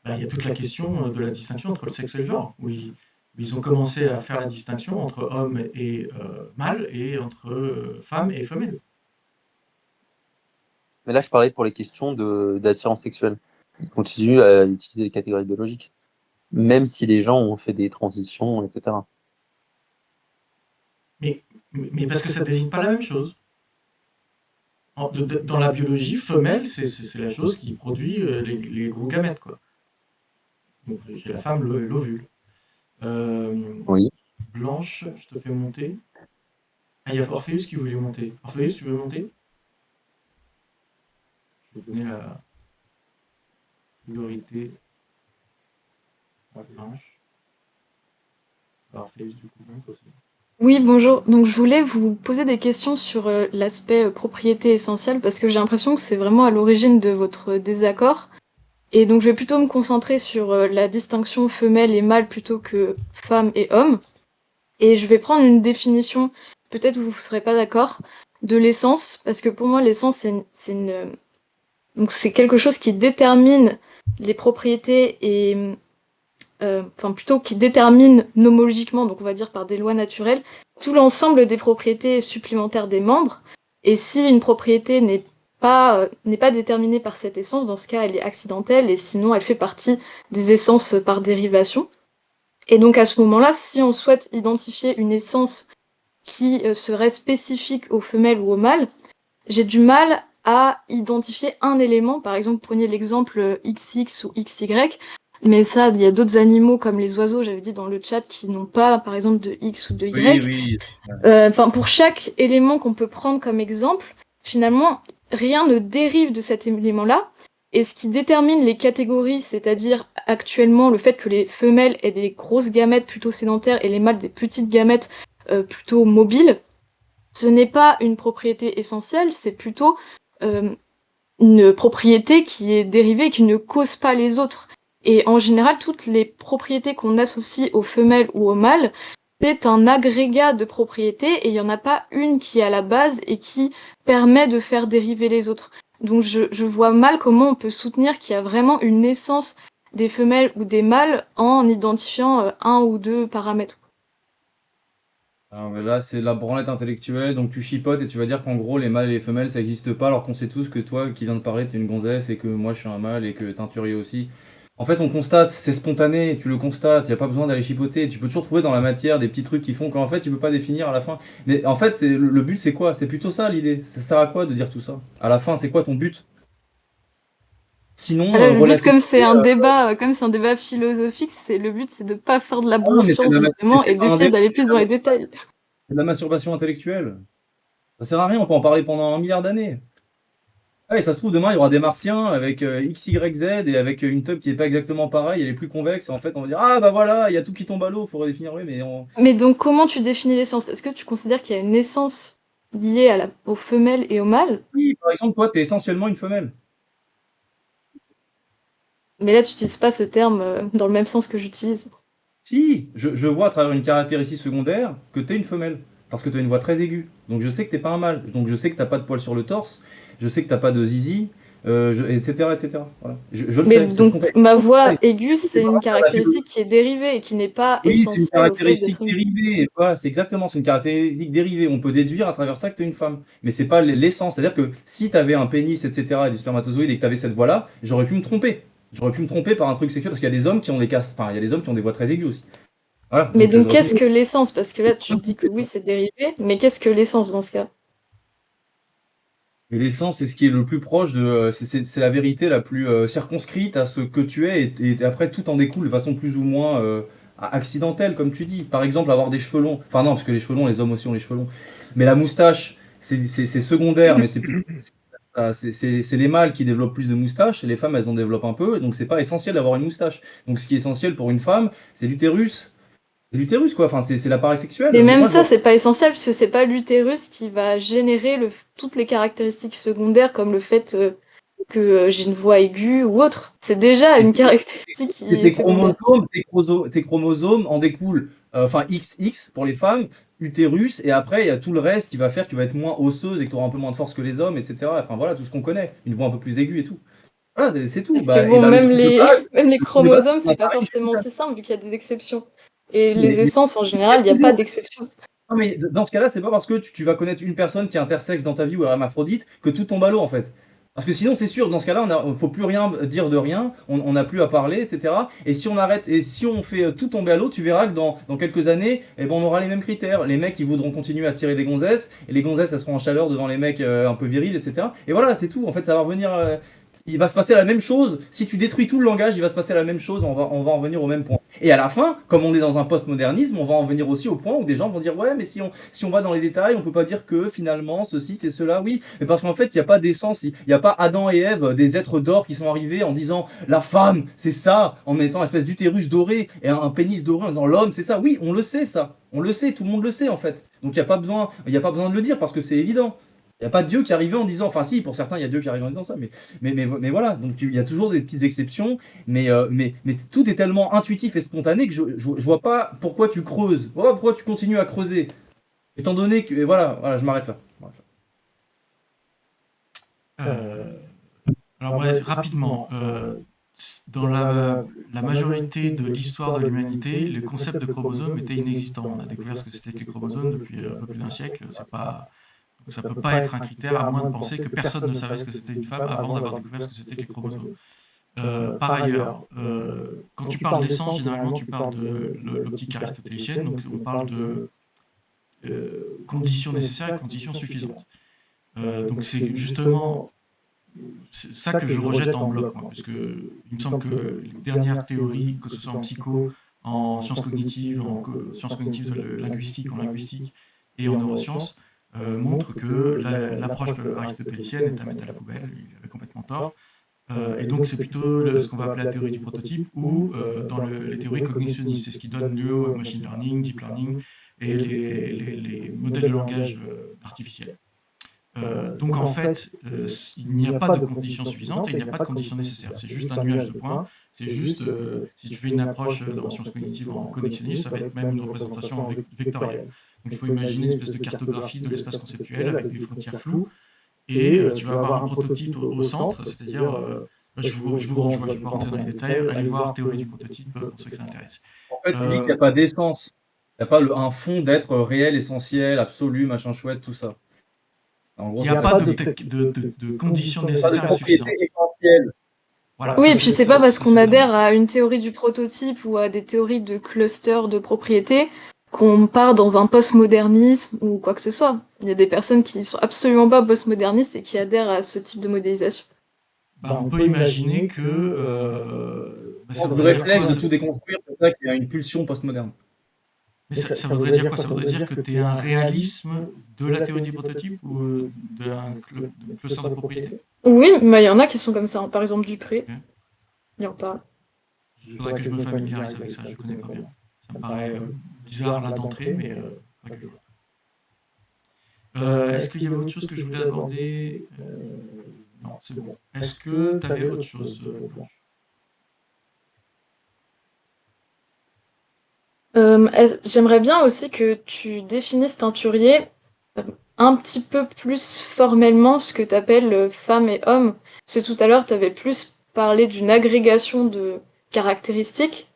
S1: Il y a toute la question de la distinction entre le sexe et le genre, où ils ont commencé à faire la distinction entre homme et mâle et entre femme et femelle.
S3: Mais là, je parlais pour les questions d'attirance sexuelle. Ils continuent à utiliser les catégories biologiques, même si les gens ont fait des transitions, etc.
S1: Mais parce que ça ne désigne pas la même chose. Dans la biologie, femelle, c'est la chose qui produit les gros gamètes, quoi. Donc, chez la femme, l'ovule. Euh,
S3: Oui.
S1: Blanche, je te fais monter. Ah, il y a Orpheus qui voulait monter. Orpheus, tu veux monter? Je vais donner la priorité à Blanche. Orpheus, du coup, monte aussi.
S7: Oui, bonjour. Donc, je voulais vous poser des questions sur l'aspect propriété essentielle parce que j'ai l'impression que c'est vraiment à l'origine de votre désaccord. Et donc, je vais plutôt me concentrer sur la distinction femelle et mâle plutôt que femme et homme. Et je vais prendre une définition, peut-être vous ne serez pas d'accord, de l'essence, parce que pour moi, l'essence, donc c'est quelque chose qui détermine les propriétés et enfin plutôt qui détermine nomologiquement, donc on va dire par des lois naturelles, tout l'ensemble des propriétés supplémentaires des membres. Et si une propriété n'est pas déterminée par cette essence, dans ce cas, elle est accidentelle et sinon elle fait partie des essences par dérivation. Et donc à ce moment-là, si on souhaite identifier une essence qui serait spécifique aux femelles ou aux mâles, j'ai du mal à identifier un élément. Par exemple, prenez l'exemple XX ou XY, mais ça, il y a d'autres animaux comme les oiseaux, j'avais dit dans le chat, qui n'ont pas, par exemple, de X ou de Y.
S2: Oui.
S7: Enfin, pour chaque élément qu'on peut prendre comme exemple, finalement, rien ne dérive de cet élément-là. Et ce qui détermine les catégories, c'est-à-dire actuellement le fait que les femelles aient des grosses gamètes plutôt sédentaires et les mâles des petites gamètes plutôt mobiles, ce n'est pas une propriété essentielle, c'est plutôt une propriété qui est dérivée et qui ne cause pas les autres. Et en général, toutes les propriétés qu'on associe aux femelles ou aux mâles, c'est un agrégat de propriétés et il n'y en a pas une qui est à la base et qui permet de faire dériver les autres. Donc je vois mal comment on peut soutenir qu'il y a vraiment une essence des femelles ou des mâles en identifiant un ou deux paramètres.
S2: Alors, mais là, c'est la branlette intellectuelle, donc tu chipotes et tu vas dire qu'en gros, les mâles et les femelles, ça n'existe pas, alors qu'on sait tous que toi, qui viens de parler, t'es une gonzesse et que moi, je suis un mâle et que Teinturier aussi. En fait, on constate, c'est spontané, tu le constates, il n'y a pas besoin d'aller chipoter. Tu peux toujours trouver dans la matière des petits trucs qui font qu'en fait, tu peux pas définir à la fin. Mais en fait, le but, c'est quoi? C'est plutôt ça l'idée. Ça sert à quoi de dire tout ça? À la fin, c'est quoi ton but? Sinon,
S7: Voilà, le but,
S2: relativiser.
S7: comme c'est un débat philosophique, le but, c'est de pas faire de la
S2: Ah non, mais
S7: broscience
S2: mais
S7: justement et
S2: c'est pas un
S7: d'essayer
S2: débat,
S7: d'aller plus dans les détails.
S2: c'est de la masturbation intellectuelle. Ça sert à rien, on peut en parler pendant 1 milliard d'années. Ah, et ça se trouve, demain, il y aura des martiens avec X, Y, Z et avec une teub qui n'est pas exactement pareille, elle est plus convexe. Et en fait, on va dire, ah bah voilà, il y a tout qui tombe à l'eau, il faut redéfinir. Oui, mais
S7: Mais donc, comment tu définis l'essence? Est-ce que tu considères qu'il y a une essence liée aux femelles et aux mâles?
S2: oui, par exemple, toi, tu es essentiellement une femelle.
S7: Mais là, tu n'utilises pas ce terme dans le même sens que j'utilise.
S2: Si, je vois à travers une caractéristique secondaire que tu es une femelle, parce que tu as une voix très aiguë. Donc je sais que t'es pas un mâle. Donc je sais que t'as pas de poils sur le torse, je sais que t'as pas de zizi, etc., etc. Voilà. Je le
S7: Mais
S2: sais, c'est
S7: donc,
S2: spontané.
S7: ma voix aiguë,
S2: C'est
S7: c'est
S2: pas
S7: une
S2: vraiment la biologie.
S7: caractéristique qui est dérivée et qui n'est pas
S2: Oui, c'est une
S7: essentielle au fait
S2: caractéristique
S7: d'être une...
S2: dérivée. Voilà, c'est exactement, c'est une caractéristique dérivée. On peut déduire à travers ça que tu es une femme. Mais c'est pas l'essence. C'est-à-dire que si tu avais un pénis, etc., et du spermatozoïde et que tu avais cette voix-là, j'aurais pu me tromper. J'aurais pu me tromper par un truc sexuel parce qu'il y a des hommes qui ont des casses. Enfin, il y a des hommes qui ont des voix très aiguës aussi. Voilà,
S7: Mais
S2: donc
S7: donc,
S2: j'aurais pu
S7: qu'est-ce
S2: me
S7: que l'essence? Parce que là, tu dis que oui,
S2: tromper.
S7: c'est dérivé, mais qu'est-ce que l'essence dans ce cas?
S2: Et l'essence, c'est ce qui est le plus proche de. C'est la vérité la plus circonscrite à ce que tu es, et après tout en découle de façon plus ou moins accidentelle, comme tu dis. Par exemple, avoir des cheveux longs. Enfin, non, parce que les cheveux longs, les hommes aussi ont les cheveux longs. Mais la moustache, c'est secondaire, mais c'est plus. C'est les mâles qui développent plus de moustaches, et les femmes, elles en développent un peu, donc c'est pas essentiel d'avoir une moustache. Donc ce qui est essentiel pour une femme, c'est l'utérus, l'utérus, quoi. Enfin, c'est l'appareil sexuel.
S7: Mais même
S2: Moi, je
S7: ça,
S2: vois.
S7: c'est pas essentiel, parce que c'est pas l'utérus qui va générer toutes les caractéristiques secondaires, comme le fait que j'ai une voix aiguë ou autre. C'est déjà une caractéristique qui est
S2: Tes
S7: secondaire.
S2: chromosomes, tes chromosomes en découlent, enfin XX pour les femmes, utérus, et après il y a tout le reste qui va faire que tu vas être moins osseuse et que tu auras un peu moins de force que les hommes, etc. Enfin voilà, tout ce qu'on connaît, une voix un peu plus aiguë et tout. Voilà, c'est tout.
S7: Parce que
S2: Et
S7: bon,
S2: le
S7: même
S2: truc de
S7: les,
S2: base,
S7: même les
S2: le truc de base,
S7: chromosomes,
S2: c'est un
S7: c'est pas
S2: appareil
S7: forcément
S2: sexuel.
S7: si simple, vu qu'il y a des exceptions. Et les
S2: Mais
S7: essences, en
S2: il y
S7: général,
S2: a
S7: il n'y a pas
S2: toujours.
S7: d'exception.
S2: Non, mais dans ce cas-là, c'est pas parce que tu vas connaître une personne qui est intersexe dans ta vie ou hermaphrodite que tout tombe à l'eau en fait. Parce que sinon, c'est sûr, dans ce cas-là, on faut plus rien dire de rien, on n'a plus à parler, etc. Et si on arrête, et si on fait tout tomber à l'eau, tu verras que dans quelques années, eh ben, on aura les mêmes critères. Les mecs, ils voudront continuer à tirer des gonzesses, et les gonzesses, elles seront en chaleur devant les mecs un peu virils, etc. Et voilà, c'est tout. En fait, ça va revenir. Il va se passer la même chose. Si tu détruis tout le langage, il va se passer la même chose. On va en venir au même point. Et à la fin, comme on est dans un postmodernisme, on va en venir aussi au point où des gens vont dire ouais, mais si on va dans les détails, on peut pas dire que finalement ceci c'est cela. Oui, mais parce qu'en fait, il n'y a pas d'essence, il n'y a pas Adam et Ève, des êtres d'or qui sont arrivés en disant la femme c'est ça, en mettant une espèce d'utérus doré et un pénis doré en disant l'homme c'est ça. Oui, on le sait ça. On le sait, tout le monde le sait en fait. Donc il y a pas besoin de le dire parce que c'est évident. Il n'y a pas Dieu qui est arrivé en disant, enfin si, pour certains, il y a Dieu qui arrive en disant ça, mais voilà, donc il y a toujours des petites exceptions, mais tout est tellement intuitif et spontané que je vois pas pourquoi tu creuses, je vois pas pourquoi tu continues à creuser, étant donné que, et voilà, je m'arrête là.
S1: Alors, ouais, rapidement, dans la majorité de l'histoire de l'humanité, le concept de chromosome était inexistant. On a découvert ce que c'était que les chromosomes depuis un peu plus d'un siècle. Donc ça ne peut pas être un critère, à moins de penser que personne ne savait ce que c'était une femme avant d'avoir découvert ce que c'était que les chromosomes. Par ailleurs, quand tu parles d'essence, généralement tu parles de l'optique aristotélicienne, donc on parle de conditions nécessaires et conditions suffisantes. Donc c'est justement ça que je rejette en bloc, moi, parce que il me semble que les dernières théories, que ce soit en psycho, en sciences cognitives, sciences cognitives de linguistique, en linguistique et en neurosciences, montrent que l'approche aristotélicienne est à mettre à la poubelle, il avait complètement tort. Et donc c'est plutôt ce qu'on va appeler la théorie du prototype ou dans les théories cognitionnistes, c'est ce qui donne lieu au machine learning, deep learning et les modèles de langage artificiels. Donc en fait, il n'y a pas de conditions suffisantes et il n'y a pas de conditions nécessaires. C'est juste un nuage de points. C'est juste, si tu fais une approche en sciences cognitives, en connexionnisme, ça va être même une représentation vectorielle. Donc il faut imaginer une espèce de cartographie de l'espace conceptuel avec des frontières floues. Et tu vas avoir un prototype au centre, c'est-à-dire, je vous renvoie, je ne vais pas rentrer dans les détails, allez voir théorie du prototype pour ceux que ça intéresse.
S2: En fait, tu dis qu'il n'y a pas d'essence, il n'y a pas un fond d'être réel, essentiel, absolu, machin chouette, tout ça. En gros,
S1: Il n'y a pas de conditions nécessaires et suffisantes. Voilà,
S7: oui,
S1: ça,
S7: et puis c'est pas parce qu'on adhère à une théorie du prototype ou à des théories de cluster de propriété qu'on part dans un postmodernisme ou quoi que ce soit. Il y a des personnes qui sont absolument pas postmodernistes et qui adhèrent à ce type de modélisation.
S1: On peut imaginer que
S2: ça voudrait dire quoi, de tout déconstruire, c'est ça qu'il y a une pulsion postmoderne.
S1: Mais ça voudrait dire quoi? Ça voudrait dire que tu es un réalisme de la théorie du prototype ou d'un cluster de propriété?
S7: Oui, mais il y en a qui sont comme ça. Par exemple, Dupré.
S1: Okay.
S7: Il en parle.
S1: Il faudrait que je me familiarise avec ça, je ne connais pas bien. Ça me paraît bizarre là d'entrée, mais il faudrait que je... Est-ce qu'il y avait autre chose que je voulais aborder? Non, c'est bon. Est-ce que tu avais autre chose, Blanche?
S7: J'aimerais bien aussi que tu définisses teinturier un petit peu plus formellement ce que tu appelles femme et homme. Parce que tout à l'heure, tu avais plus parlé d'une agrégation de caractéristiques.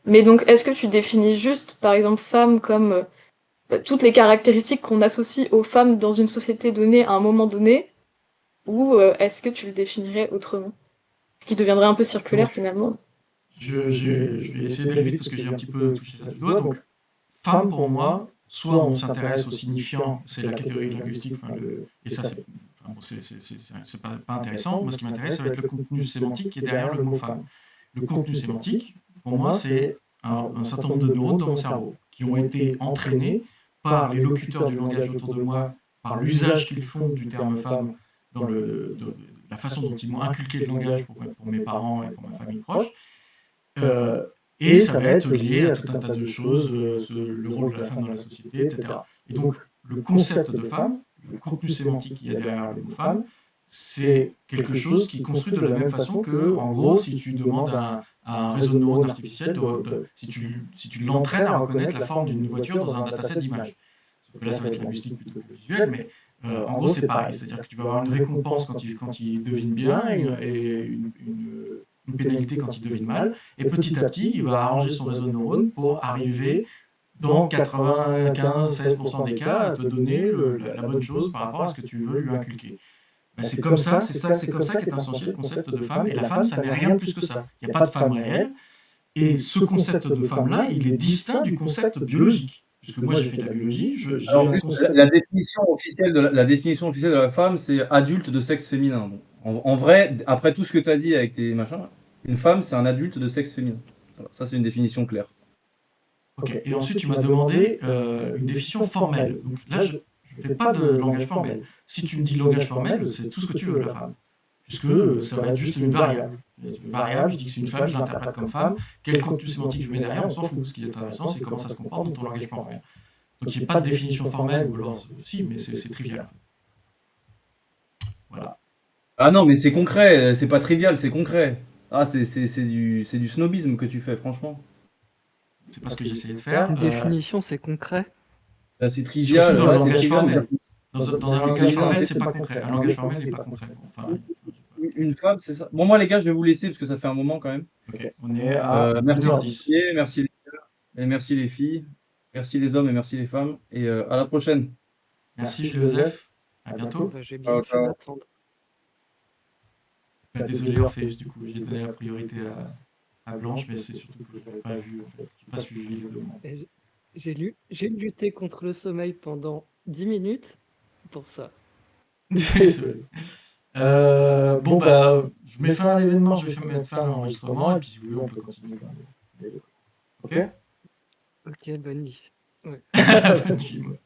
S7: Mais donc, est-ce que tu définis juste, par exemple, femme comme toutes les caractéristiques qu'on associe aux femmes dans une société donnée à un moment donné? Ou est-ce que tu le définirais autrement? Ce qui deviendrait un peu circulaire
S1: Donc,
S7: finalement.
S1: Je vais essayer d'aller vite parce que j'ai un petit peu touché ça du doigt. Donc, femme pour moi, soit on s'intéresse au signifiant, c'est la catégorie linguistique, et ça c'est pas intéressant. Moi, ce qui m'intéresse, ça va être le contenu sémantique qui est derrière le mot femme. Le contenu sémantique, pour moi, c'est un certain nombre de neurones dans mon cerveau qui ont été entraînés par les locuteurs du langage autour de moi, par l'usage qu'ils font du terme femme dans la façon dont ils m'ont inculqué le langage pour mes parents et pour ma famille proche. Et ça va être lié à tout un tas de choses, le rôle de la femme dans la société, etc. Et donc, le concept de femme, le contenu sémantique qu'il y a derrière le mot femme, c'est quelque chose qui est construit de la même façon que, en gros, si tu demandes à un réseau de neurones artificiels, si tu l'entraînes à reconnaître la forme d'une voiture dans un dataset d'images. Sauf que là, ça va être linguistique plutôt que visuel, mais en gros, c'est pareil. C'est-à-dire que tu vas avoir une récompense quand il devine bien et une pénalité quand il devine mal. Et petit à petit, il va arranger son réseau de neurones pour arriver, dans 95-16% des cas, à te donner la bonne chose par rapport à ce que tu veux lui inculquer. Ben, c'est comme ça qu'est associé le concept de femme. Et la femme, ça n'est rien de plus que ça. Il n'y a pas de femme réelle. Et ce concept de femme-là, il est distinct du concept biologique. Puisque moi, j'ai fait de la biologie, j'ai
S2: Alors,
S1: un
S2: juste,
S1: concept...
S2: la définition officielle de la femme, c'est adulte de sexe féminin. Bon, en vrai, après tout ce que tu as dit avec tes machins, une femme, c'est un adulte de sexe féminin. Voilà, ça, c'est une définition claire.
S1: Ok, et ensuite, tu m'as demandé une définition formelle. Donc là, je ne fais pas de langage formel. Si tu me dis langage formel, c'est tout ce que tu veux, la femme. Puisque ça va être juste une variable. Une variable, je dis que c'est une femme, je l'interprète comme femme. Quel contenu sémantique je mets derrière, on s'en fout. Ce qui est intéressant, c'est comment ça se comporte dans ton langage formel. Donc il n'y a pas de définition formelle, ou alors si, mais c'est trivial. En fait. Voilà.
S2: Ah non, mais c'est concret, c'est pas trivial, c'est concret. Ah, c'est du snobisme que tu fais, franchement.
S1: C'est pas ce que j'essayais de faire.
S8: Une définition, c'est concret.
S2: Bah, c'est trivial.
S1: Surtout dans le
S2: ouais,
S1: langage
S2: c'est trivial.
S1: formel. Dans un langage formel, c'est pas concret. Un langage formel n'est pas concret. Enfin,
S2: Une femme, c'est ça. Bon, moi, les gars, je vais vous laisser parce que ça fait un moment quand même.
S1: ok, on est à
S2: Merci
S1: 1h10.
S2: Olivier, merci les gars, et merci les filles, merci les hommes et merci les femmes. Et à la prochaine.
S1: Merci Joseph. À bientôt.
S8: Bah, j'ai bien fait d'attendre.
S1: Bah, désolé Orpheus, du coup, j'ai donné la priorité à Blanche, mais c'est surtout que je l'avais pas vu en fait. J'ai pas suivi les demandes.
S8: Et J'ai lutté contre le sommeil pendant 10 minutes pour ça.
S1: Désolé. Bon bah, je mets fin à l'événement, je vais mettre fin à l'enregistrement, et puis si vous voulez, on peut continuer. Ok.
S8: Ok, bonne nuit. Ouais.
S1: Bonne nuit, moi.